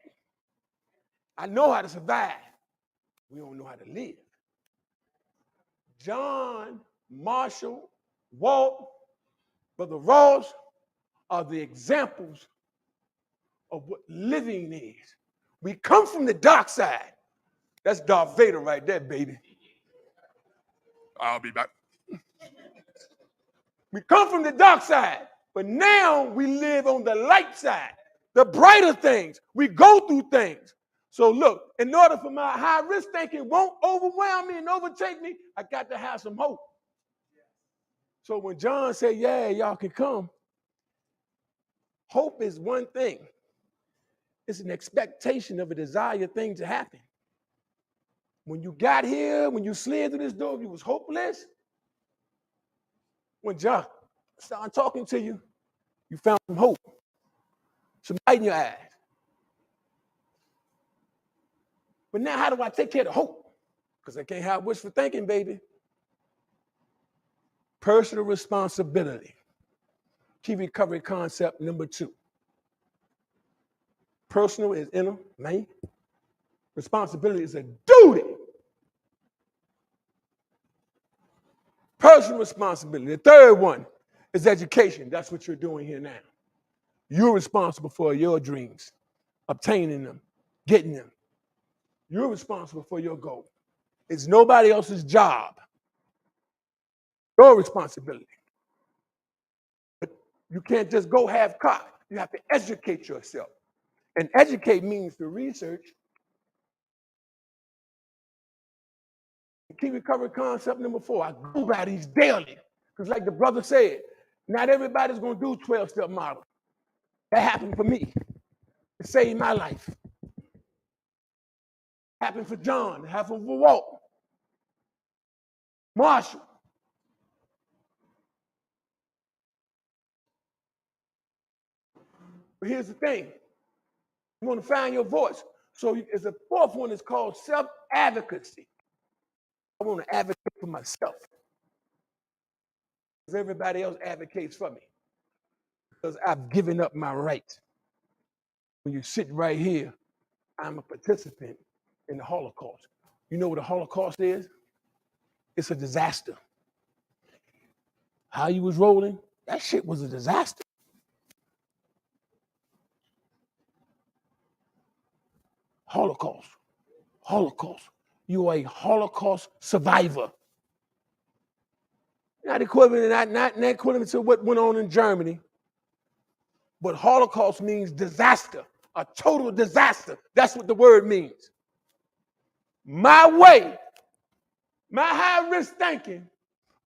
I know how to survive. We don't know how to live. John, Marshall, Walt, Brother Ross are the examples of what living is. We come from the dark side. That's Darth Vader right there, baby. I'll be back. We come from the dark side, but now we live on the light side, the brighter things. We go through things. So look, in order for my high risk thinking won't overwhelm me and overtake me, I got to have some hope. So when John said, yeah, y'all can come, hope is one thing. It's an expectation of a desired thing to happen. When you got here, when you slid through this door, you was hopeless. When John started talking to you, you found some hope, some light in your eyes. But now how do I take care of the hope? Because I can't have wishful thinking, baby. Personal responsibility. Key recovery concept number 2. Personal is inner, man. Responsibility is a duty. Personal responsibility. The third one is education. That's what you're doing here now. You're responsible for your dreams, obtaining them, getting them. You're responsible for your goal. It's nobody else's job. Your responsibility. But you can't just go half-cocked. You have to educate yourself. And educate means to research. Key recovery concept number 4. I go by these daily. Because like the brother said, not everybody's going to do 12-step model. That happened for me. It saved my life. It happened for John. It happened for Walt. Marshall. But here's the thing. You want to find your voice. So there's a fourth one. It's called self-advocacy. I want to advocate for myself. Because everybody else advocates for me. Because I've given up my right. When you sit right here, I'm a participant in the Holocaust. You know what a Holocaust is? It's a disaster. How you was rolling, that shit was a disaster. Holocaust. Holocaust. You are a Holocaust survivor. Not equivalent to what went on in Germany, but Holocaust means disaster, a total disaster. That's what the word means. My way, my high-risk thinking,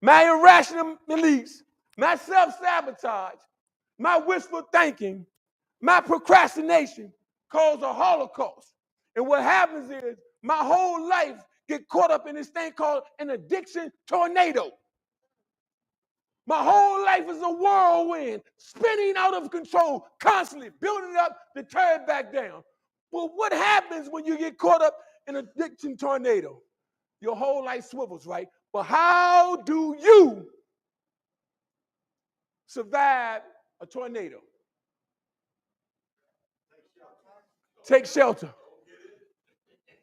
my irrational beliefs, my self-sabotage, my wishful thinking, my procrastination caused a Holocaust. And what happens is my whole life get caught up in this thing called an addiction tornado. My whole life is a whirlwind, spinning out of control, constantly building up to tear it back down. Well, what happens when you get caught up in an addiction tornado? Your whole life swivels, right? But how do you survive a tornado? Take shelter.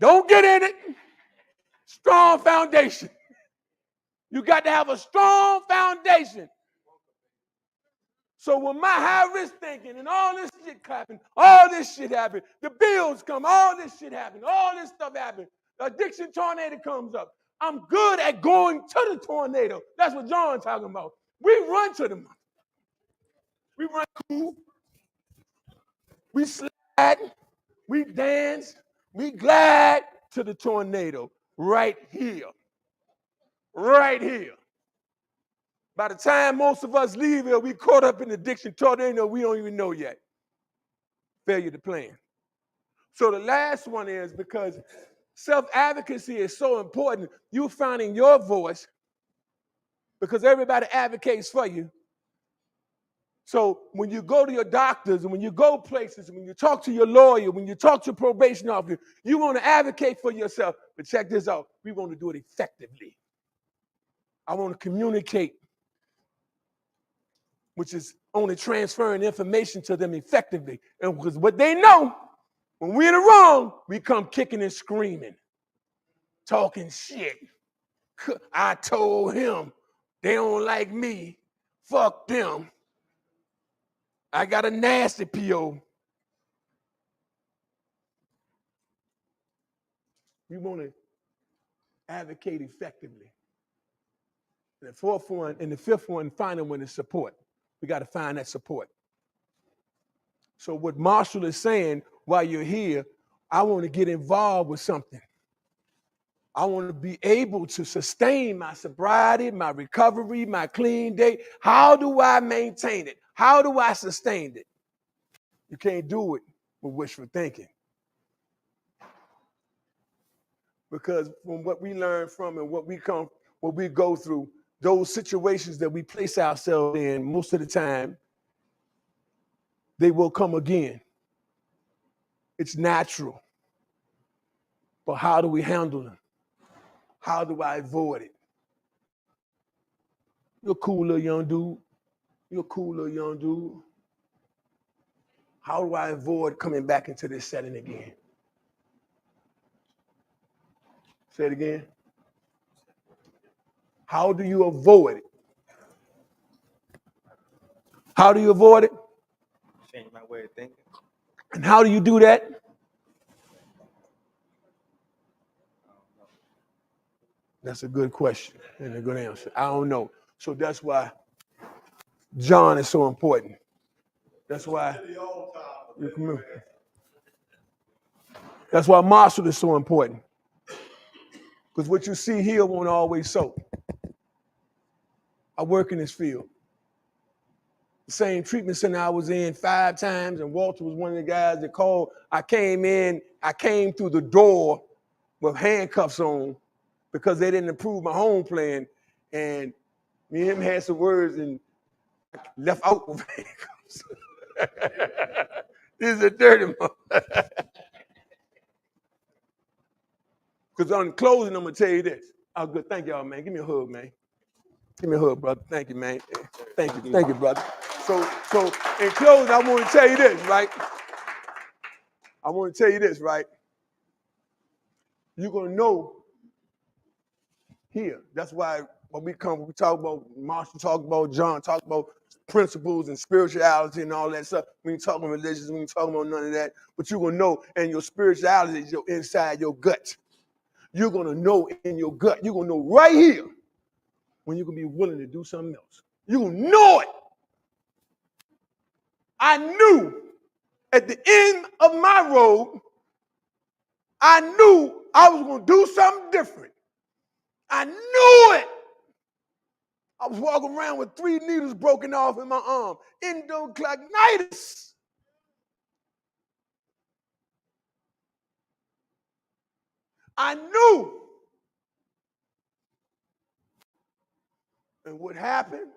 Don't get in it. Strong foundation. You got to have a strong foundation. So when my high-risk thinking and all this shit happened, all this shit happened, the bills come, all this shit happened, all this stuff happened, the addiction tornado comes up. I'm good at going to the tornado. That's what John's talking about. We run to them. We run cool. We slide. We dance. We glide to the tornado right here. Right here. By the time most of us leave here, we caught up in the addiction tornado we don't even know yet. Failure to plan. So the last one is because self-advocacy is so important, you finding your voice because everybody advocates for you. So when you go to your doctors and when you go places, and when you talk to your lawyer, when you talk to your probation officer, you want to advocate for yourself. But check this out. We want to do it effectively. I want to communicate, which is only transferring information to them effectively. And because what they know, when we're in the wrong, we come kicking and screaming, talking shit. I told him they don't like me. Fuck them. I got a nasty PO. you want to advocate effectively. And the fourth one, and the fifth one, final one is support. We got to find that support. So what Marshall is saying while you're here, I want to get involved with something. I want to be able to sustain my sobriety, my recovery, my clean day. How do I maintain it? How do I sustain it? You can't do it with wishful thinking. Because from what we learn from and what we go through, those situations that we place ourselves in, most of the time, they will come again. It's natural. But how do we handle them? How do I avoid it? You're a cool little young dude. You're a cool little young dude. How do I avoid coming back into this setting again? Say it again. How do you avoid it? How do you avoid it? Change my way of thinking. And how do you do that? That's a good question and a good answer. I don't know. So that's why John is so important. That's why Marshall is so important. Because what you see here won't always so. I work in this field. The same treatment center I was in 5 times, and Walter was one of the guys that called. I came through the door with handcuffs on because they didn't approve my home plan, and me and him had some words and left out with handcuffs. This is a dirty one. Because on closing, I'm gonna tell you this. Oh, good. Thank y'all, man. Give me a hug, man. Give me a hug, brother. Thank you, man. Thank you, brother. So in closing, I want to tell you this, right? You're gonna know here. That's why when we talk about Marshall, talk about John, talk about principles and spirituality and all that stuff. We ain't talking religions, we ain't talking about none of that. But you're gonna know, and your spirituality is inside your gut. You're gonna know in your gut. You're gonna know right here when you're gonna be willing to do something else. You know it. I knew at the end of my road, I knew I was gonna do something different. I knew it. I was walking around with 3 needles broken off in my arm. Endoclinitis. I knew. And what happened?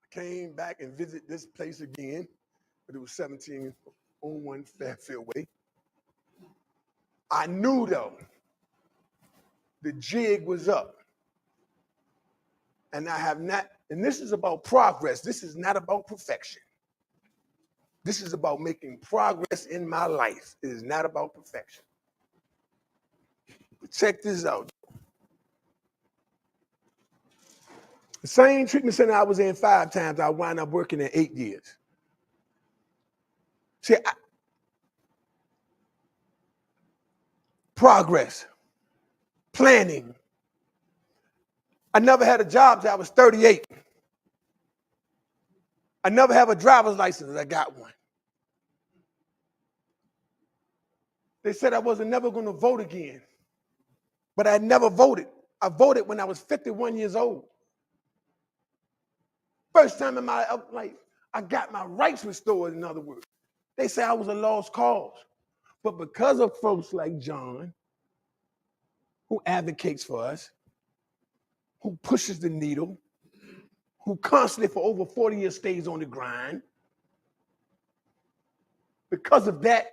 I came back and visited this place again, but it was 1701 Fairfield Way. I knew though, the jig was up. And I have not, and this is about progress. This is not about perfection. This is about making progress in my life. It is not about perfection. But check this out. The same treatment center I was in 5 times, I wound up working in 8 years. See, progress, planning. I never had a job till I was 38. I never have a driver's license. I got one. They said I wasn't never going to vote again, but I never voted. I voted when I was 51 years old. First time in my life, I got my rights restored, in other words. They say I was a lost cause. But because of folks like John, who advocates for us, who pushes the needle, who constantly for over 40 years stays on the grind, because of that,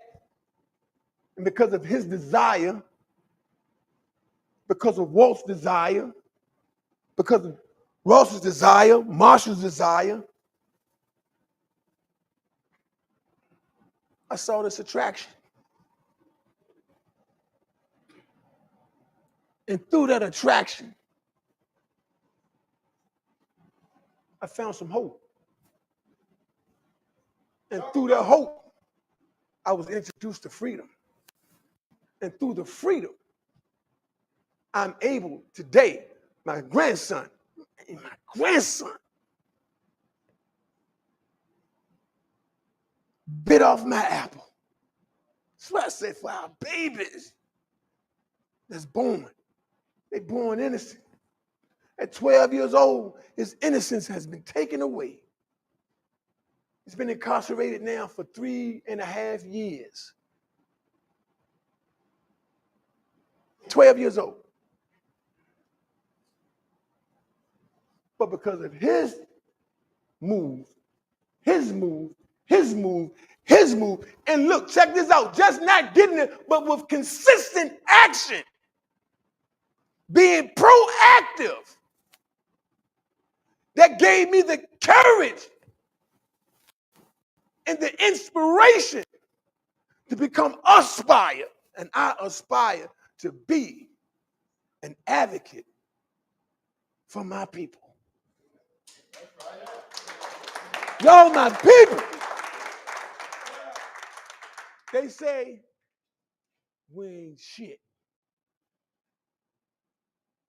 and because of his desire, because of Walt's desire, because of Ross's desire, Marshall's desire, I saw this attraction. And through that attraction, I found some hope. And through that hope, I was introduced to freedom. And through the freedom, I'm able today, my grandson bit off my apple. That's what I said for our babies that's born. They're born innocent. At 12 years old, his innocence has been taken away. He's been incarcerated now for 3.5 years. 12 years old. But because of his move, and look, check this out, just not getting it, but with consistent action, being proactive, that gave me the courage and the inspiration to become aspire, and I aspire to be an advocate for my people. Y'all my people. They say we ain't shit,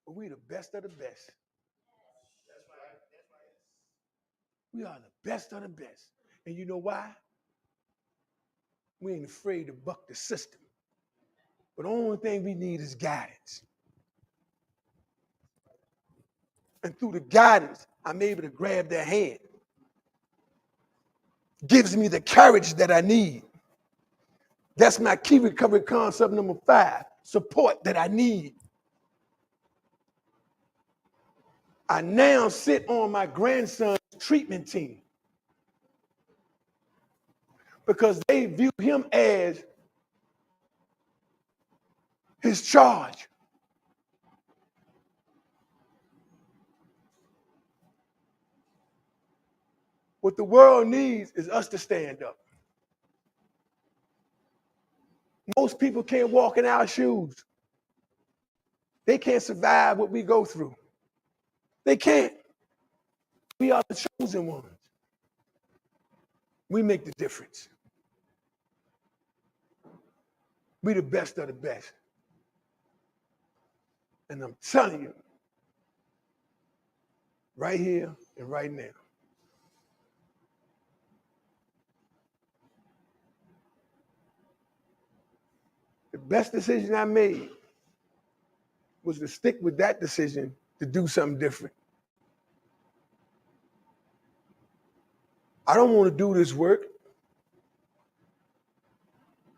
but we the best of the best. We are the best of the best. And you know why? We ain't afraid to buck the system. But the only thing we need is guidance. And through the guidance, I'm able to grab their hand. Gives me the courage that I need. That's my key recovery concept number 5, support that I need. I now sit on my grandson's treatment team because they view him as his charge. What the world needs is us to stand up. Most people can't walk in our shoes. They can't survive what we go through. They can't. We are the chosen ones. We make the difference. We the best of the best. And I'm telling you, right here and right now, the best decision I made was to stick with that decision to do something different. I don't want to do this work.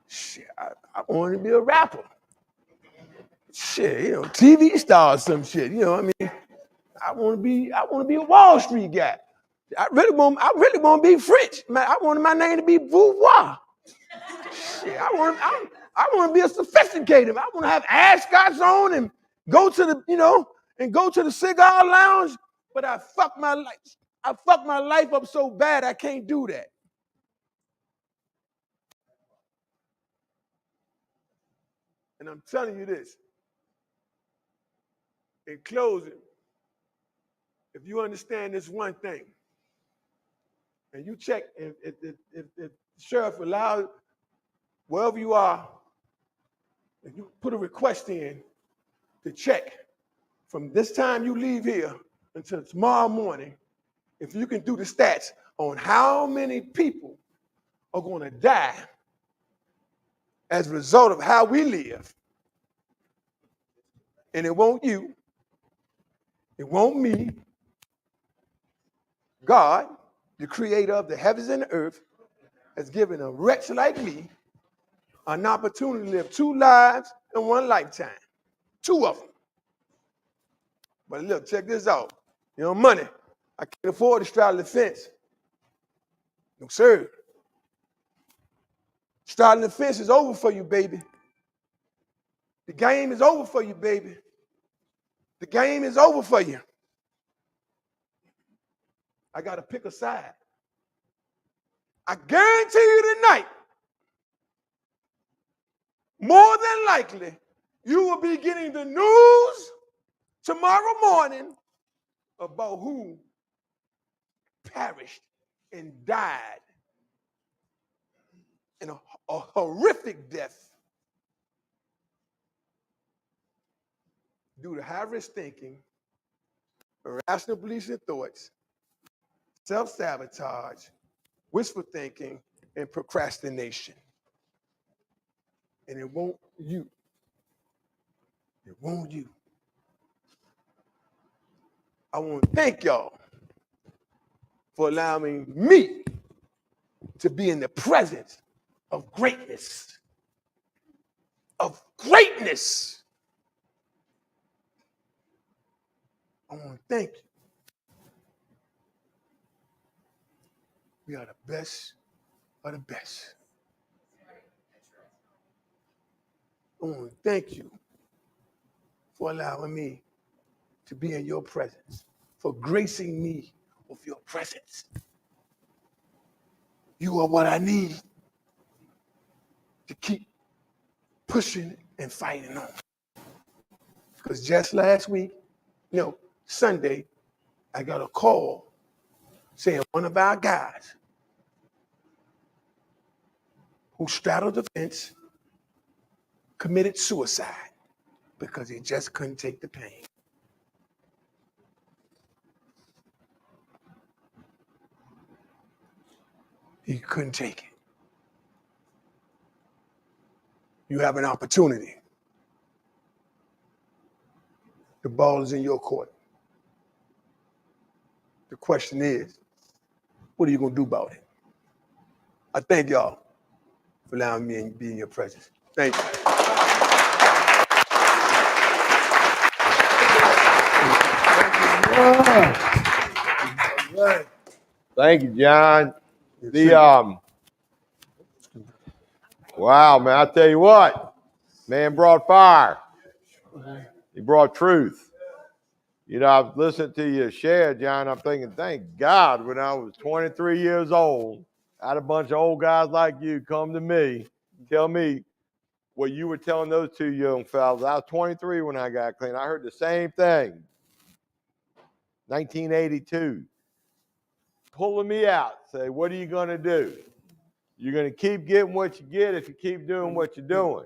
Shit, I want to be a rapper. Shit, TV star or some shit. I mean, I want to be a Wall Street guy. I really want to be French. Man, I want my name to be Vouvois. Shit, I want to be a sophisticated. I want to have ascots on and go to the cigar lounge. But I fucked my life up so bad I can't do that. And I'm telling you this. In closing, if you understand this one thing, and you check if the sheriff allows, wherever you are, if you put a request in to check from this time you leave here until tomorrow morning, if you can do the stats on how many people are going to die as a result of how we live, and it won't you, it won't me, God, the creator of the heavens and the earth, has given a wretch like me an opportunity to live 2 lives in 1 lifetime. 2 of them. But look, check this out. Money. I can't afford to straddle the fence. No, sir. Straddling the fence is over for you, baby. The game is over for you, baby. The game is over for you. I got to pick a side. I guarantee you tonight, more than likely, you will be getting the news tomorrow morning about who perished and died in a horrific death due to high-risk thinking, irrational beliefs and thoughts, self-sabotage, wishful thinking, and procrastination. And it won't you. It won't you. I want to thank y'all for allowing me to be in the presence of greatness. Of greatness. I want to thank you. We are the best of the best. I want to thank you for allowing me to be in your presence, for gracing me with your presence. You are what I need to keep pushing and fighting on. Because just last week, Sunday, I got a call saying one of our guys who straddled the fence committed suicide because he just couldn't take the pain. He couldn't take it. You have an opportunity. The ball is in your court. The question is, what are you going to do about it? I thank y'all for allowing me to be in your presence. Thank you. Thank you, John. Wow, man, I tell you what, man brought fire. He brought truth. I've listened to you share, John. I'm thinking, thank God, when I was 23 years old, I had a bunch of old guys like you come to me, tell me what you were telling those two young fellas. I was 23 when I got clean. I heard the same thing. 1982. Pulling me out, say, what are you going to do? You're going to keep getting what you get if you keep doing what you're doing.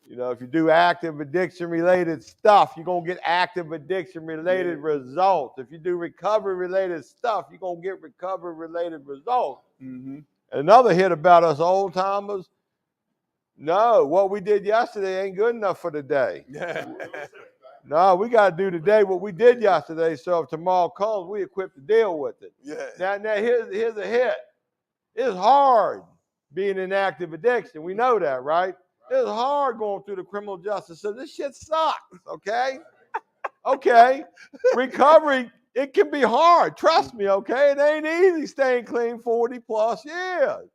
If you do active addiction-related stuff, you're going to get active addiction-related results. If you do recovery-related stuff, you're going to get recovery-related results. Mm-hmm. Another hit about us old-timers, no, what we did yesterday ain't good enough for today. No, we got to do today what we did yesterday, so if tomorrow comes, we equipped to deal with it. Yeah. Now here's a hit. It's hard being in active addiction. We know that, right? It's hard going through the criminal justice system. This shit sucks, okay? Okay. Recovery, it can be hard. Trust me, okay? It ain't easy staying clean 40 plus years.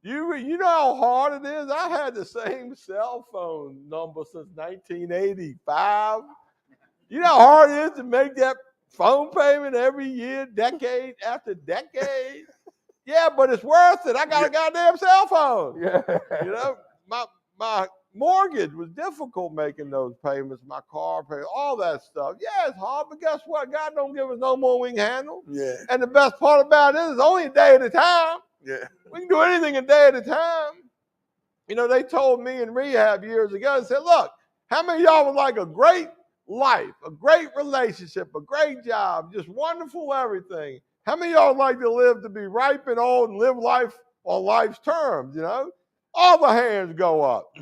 You know how hard it is? I had the same cell phone number since 1985. You know how hard it is to make that phone payment every year, decade after decade? Yeah, but it's worth it. I got a goddamn cell phone. Yeah. My mortgage was difficult making those payments, my car payment, all that stuff. Yeah, it's hard, but guess what? God don't give us no more we can handle. Yeah. And the best part about it is it's only a day at a time. Yeah. We can do anything a day at a time. They told me in rehab years ago, they said, look, how many of y'all would like a great life, a great relationship, a great job, just wonderful everything? How many of y'all would like to live to be ripe and old and live life on life's terms, All the hands go up.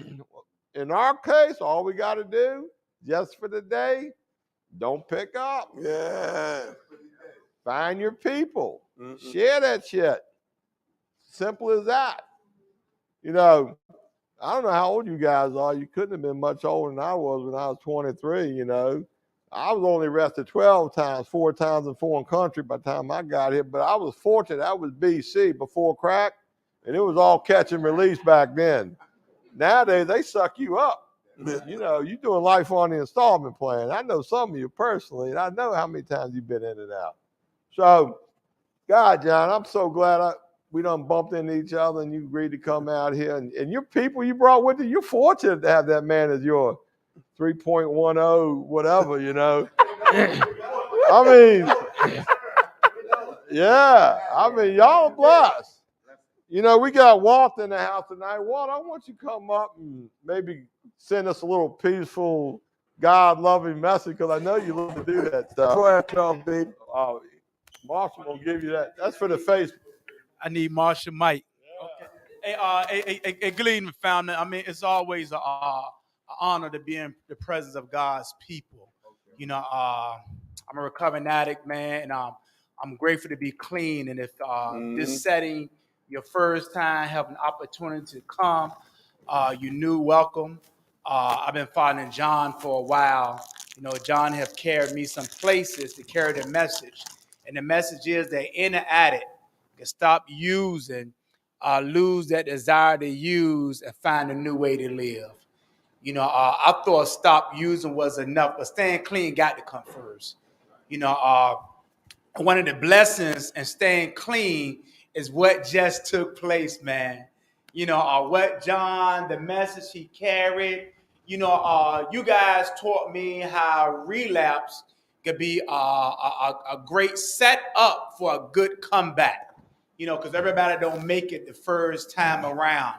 In our case, all we got to do, just for the day, don't pick up. Yeah. Find your people. Mm-mm. Share that shit. Simple as that. I don't know how old you guys are. You couldn't have been much older than I was when I was 23, I was only arrested 12 times, 4 times in foreign country by the time I got here. But I was fortunate. I was BC before crack, and it was all catch and release back then. Nowadays, they suck you up. You're doing life on the installment plan. I know some of you personally, and I know how many times you've been in and out. So, God, John, I'm so glad we done bumped into each other and you agreed to come out here. And your people you brought with you, you're fortunate to have that man as your 3.10 whatever, I mean, yeah, y'all are blessed. We got Walt in the house tonight. Walt, I want you to come up and maybe send us a little peaceful God-loving message because I know you love to do that stuff. Go ahead, talk, baby. Marshall will give you that. That's for the Facebook. I need Marshall Mike. Okay. Hey, Gleason family. I mean, it's always an honor to be in the presence of God's people. You know, I'm a recovering addict, man, and I'm grateful to be clean. And if this setting, your first time, have an opportunity to come, you knew welcome. I've been following John for a while. You know, John have carried me some places to carry the message. And the message is that any addict can stop using, lose that desire to use, and find a new way to live. You know, I thought stop using was enough, but staying clean got to come first. You know, one of the blessings in staying clean is what just took place, man. You know, what John, the message he carried, you know, you guys taught me how relapse could be a great setup for a good comeback, you know, because everybody don't make it the first time around.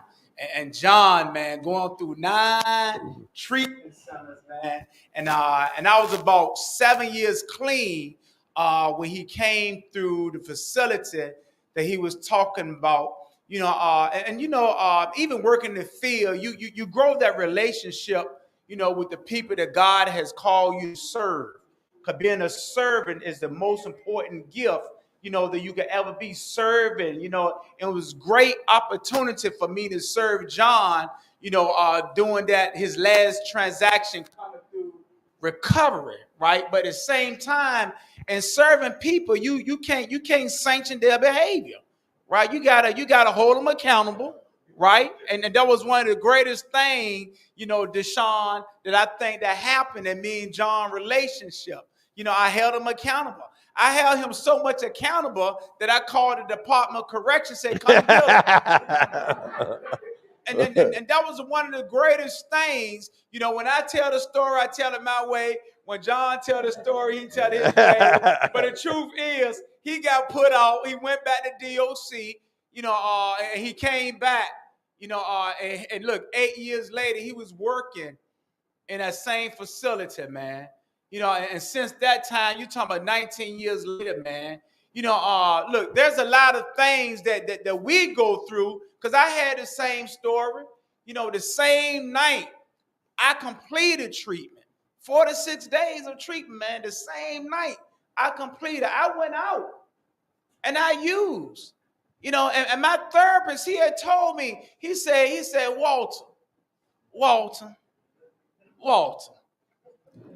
And John, man, going through 9 treatment centers, man. And I was about 7 years clean when he came through the facility that he was talking about. You know, even working in the field, you grow that relationship, you know, with the people that God has called you to serve. Because being a servant is the most important gift, you know, that you could ever be serving. You know, it was great opportunity for me to serve John, you know, doing that, his last transaction coming through recovery, right? But at the same time, in serving people, you can't sanction their behavior. Right, you gotta hold them accountable, right? And that was one of the greatest things, you know, Deshaun, that I think that happened in me and John relationship. You know, I held him accountable. I held him so much accountable that I called the Department of Correction, said, "Come get him." And that was one of the greatest things. You know, when I tell the story, I tell it my way. When John tell the story, he tell it his way. But the truth is, he got put out. He went back to DOC, you know, and he came back, you know, and look, 8 years later, he was working in that same facility, man. You know, and since that time, you're talking about 19 years later, man. You know, look, there's a lot of things that we go through, because I had the same story. You know, the same night I completed treatment. 46 days of treatment, man. The same night I completed, I went out and I used, you know, and my therapist, he had told me, he said, Walter,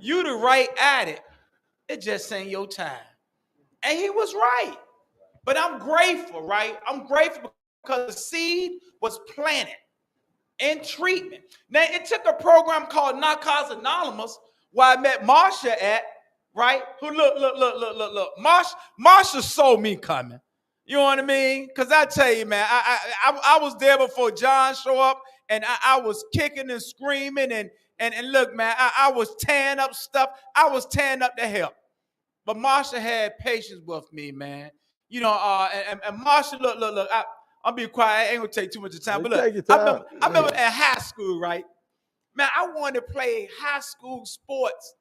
you the right addict. It just ain't your time. And he was right. But I'm grateful, right? I'm grateful because the seed was planted in treatment. Now, it took a program called Narcotics Anonymous, where I met Marsha at, right? Who look. Marsha saw me coming. You know what I mean? Because I tell you, man, I was there before John showed up, and I was kicking and screaming, and look, man, I was tearing up stuff. I was tearing up the help. But Marsha had patience with me, man. You know, and Marsha, look, I'll be quiet. I ain't gonna take too much time. But look, I remember in high school, right? Man, I wanted to play high school sports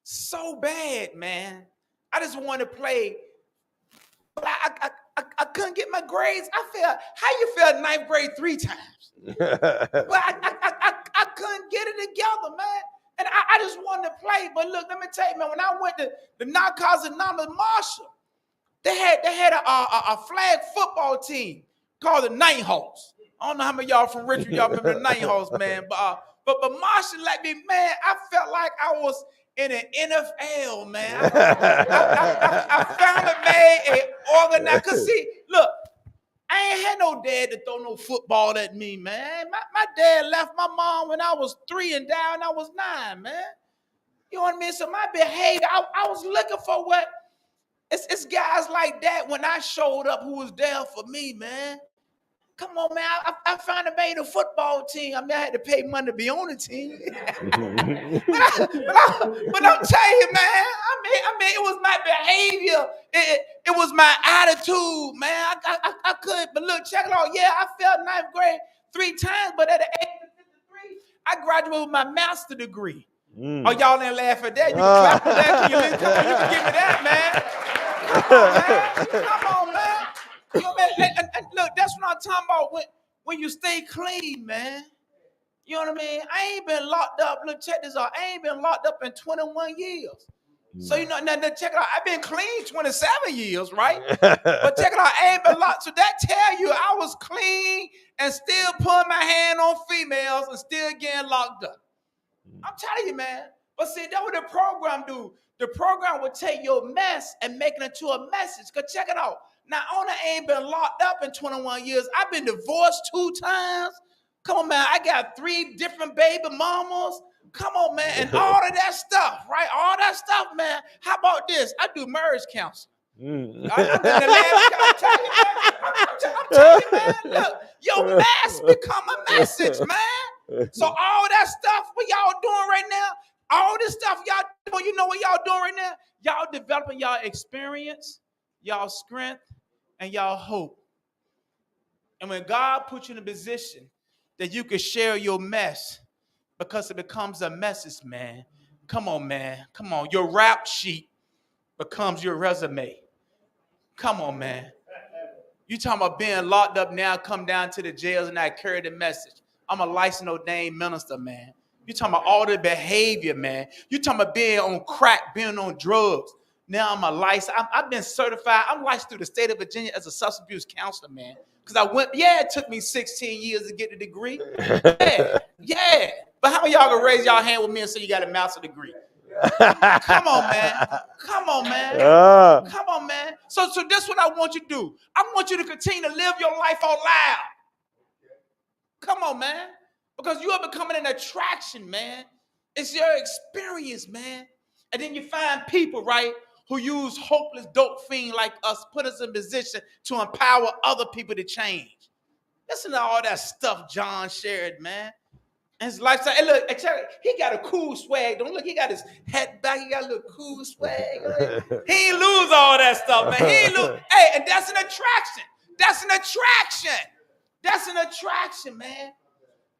so bad, man. I just wanted to play, but I couldn't get my grades. I failed. How you failed ninth grade 3 times? But I couldn't get it together, man. And I just wanted to play. But look, let me tell you, man, when I went to the Narcotics Anonymous Marshall, they had a flag football team called the Nighthawks. I don't know how many of y'all from Richmond, y'all remember the Nighthawks, man. But Marshall, like me, man, I felt like I was in an NFL, man. I finally made an organized. Cause see, look, I ain't had no dad to throw no football at me, man. My dad left my mom when I was 3 and died when I was 9, man. You know what I mean? So my behavior, I was looking for what. It's guys like that when I showed up who was there for me, man. Come on, man. I finally made a football team. I mean, I had to pay money to be on the team. but I'm telling you, man, I mean, it was my behavior. It was my attitude, man. I couldn't, but look, check it out. Yeah, I failed ninth grade 3 times, but at the age of 53, I graduated with my master's degree. Oh, y'all didn't laugh at that. You can clap for that. Can you leave? Come on, you can give me that, man. Come on, man. Come on, man. And look, that's what I'm talking about. When you stay clean, man. You know what I mean? I ain't been locked up. Look, check this out. I ain't been locked up in 21 years. So, you know, now check it out. I've been clean 27 years, right? But check it out. I ain't been locked. So that tell you I was clean and still putting my hand on females and still getting locked up. I'm telling you, man. But see, that's what the program do. The program would take your mess and make it into a message. Because check it out. Not only ain't been locked up in 21 years, I've been divorced 2 times. Come on, man. I got 3 different baby mamas. Come on, man. And all of that stuff, right? All that stuff, man. How about this? I do marriage counseling. I'm telling you, man. Look, your mess become a message, man. So all that stuff what y'all doing right now, all this stuff y'all doing, you know what y'all doing right now? Y'all developing y'all experience, y'all strength, and y'all hope. And when God puts you in a position that you can share your mess because it becomes a message, man. Come on, man. Come on. Your rap sheet becomes your resume. Come on, man. You talking about being locked up now, come down to the jails and I carry the message. I'm a licensed ordained minister, man. You talking about all the behavior, man. You talking about being on crack, being on drugs. Now I'm a licensed. I've been certified. I'm licensed through the state of Virginia as a substance abuse counselor, man. Because I went, it took me 16 years to get the degree. Yeah. But how many y'all gonna raise y'all hand with me and say you got a master's degree? Come on, man. Come on, man. Come on, man. So this is what I want you to do. I want you to continue to live your life out loud. Come on, man. Because you are becoming an attraction, man. It's your experience, man. And then you find people, right, who use hopeless dope fiend like us, put us in position to empower other people to change. Listen to all that stuff John shared, man. And his lifestyle. And look, he got a cool swag. Don't look, he got his hat back. He got a little cool swag. He ain't lose all that stuff, man. He ain't lose. Hey, and that's an attraction. That's an attraction. That's an attraction, man.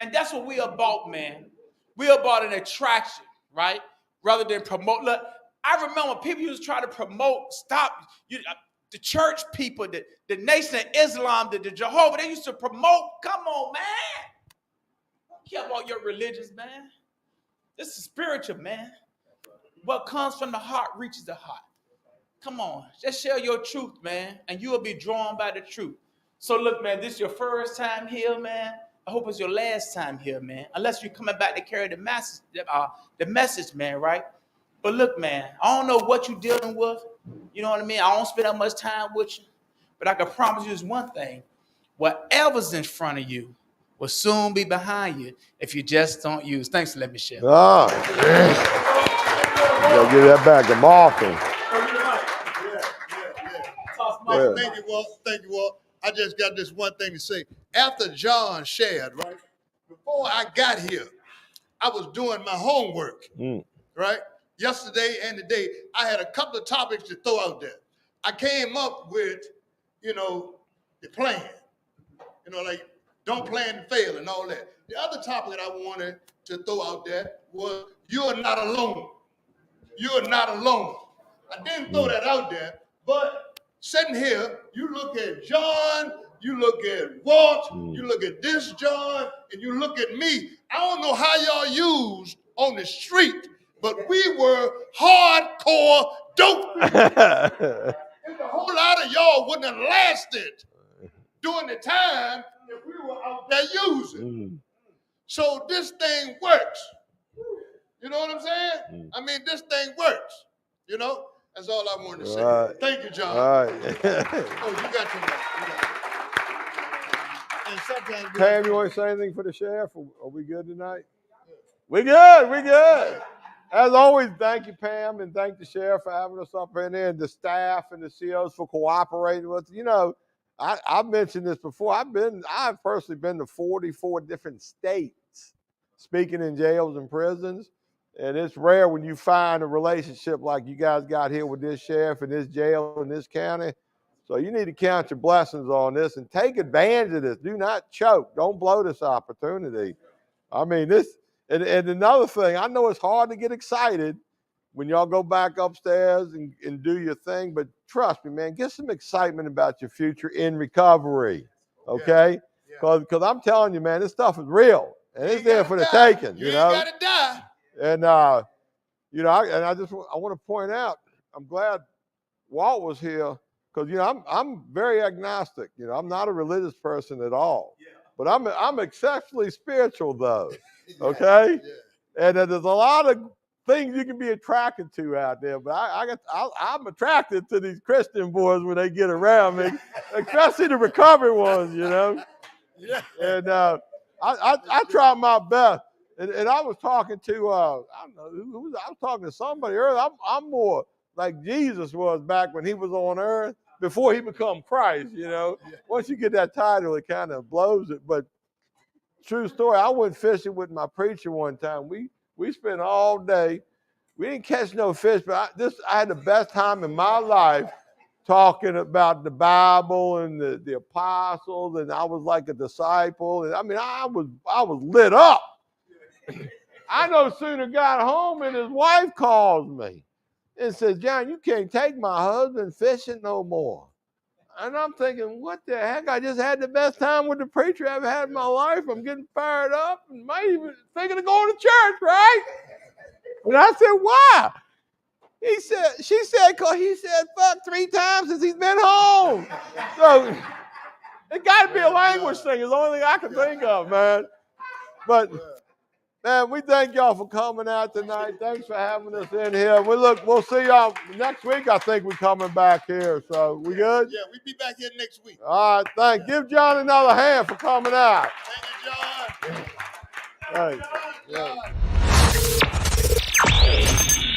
And that's what we about, man. We about an attraction, right? Rather than promote. Look, I remember people used to try to promote, the church people, the Nation of Islam, the Jehovah, they used to promote. Come on, man. Don't care about your religions, man. This is spiritual, man. What comes from the heart reaches the heart. Come on, just share your truth, man, and you will be drawn by the truth. So look, man, this is your first time here, man. I hope it's your last time here, man. Unless you're coming back to carry the message, man, right? But look, man, I don't know what you're dealing with. You know what I mean? I don't spend that much time with you. But I can promise you this one thing. Whatever's in front of you will soon be behind you if you just don't use. Thanks for letting me share. Gotta give that back to Martin. Thank you, Walt. Thank you, Walt. I just got this one thing to say. After John shared, right, before I got here, I was doing my homework, right? Yesterday and today, I had a couple of topics to throw out there. I came up with, the plan. Like don't plan to fail and all that. The other topic that I wanted to throw out there was you're not alone. You're not alone. I didn't throw that out there, but sitting here, you look at John, you look at Walt, you look at this John, and you look at me. I don't know how y'all used on the street, but we were hardcore dope. And a whole lot of y'all wouldn't have lasted during the time if we were out there using. So this thing works. You know what I'm saying? I mean, this thing works. That's all I wanted to say. Thank you, John. All right. Oh, you got your And sometimes Pam, you want to say anything for the sheriff? Are we good tonight? We good. We good. As always, thank you, Pam, and thank the sheriff for having us up in there, and the staff and the COs for cooperating with us. I've mentioned this before. I've personally been to 44 different states speaking in jails and prisons. And it's rare when you find a relationship like you guys got here with this sheriff and this jail in this county. So you need to count your blessings on this and take advantage of this. Do not choke. Don't blow this opportunity. I mean, And another thing, I know it's hard to get excited when y'all go back upstairs and do your thing, but trust me, man, get some excitement about your future in recovery, okay? Because I'm telling you, man, this stuff is real, and it's there for the taking, you know? You ain't got to die. And, you know, I want to point out, I'm glad Walt was here, because, you know, I'm very agnostic. You know, I'm not a religious person at all, but I'm exceptionally spiritual, though, okay? And there's a lot of things you can be attracted to out there, but I'm attracted to these Christian boys when they get around me, especially the recovery ones, you know. And I try my best. And I was talking to I don't know I was talking to somebody earlier. I'm more like Jesus was back when he was on earth before he become Christ. You know, once you get that title, it kind of blows it. But true story, I went fishing with my preacher one time. We spent all day. We didn't catch no fish, but I had the best time in my life talking about the Bible and the apostles, and I was like a disciple. And I mean, I was lit up. I no sooner got home and his wife calls me and says, "John, you can't take my husband fishing no more." And I'm thinking, what the heck? I just had the best time with the preacher I've had in my life. I'm getting fired up and might even thinking of going to church, right? And I said, why? She said, because he said fuck 3 times since he's been home. So it got to be a language thing. It's the only thing I can think of, man. But, man, we thank y'all for coming out tonight. Thanks for having us in here. We'll see y'all next week. I think we're coming back here. So we good? Yeah, we'll be back here next week. All right, thanks. Give John another hand for coming out. Thank you, John. Thanks.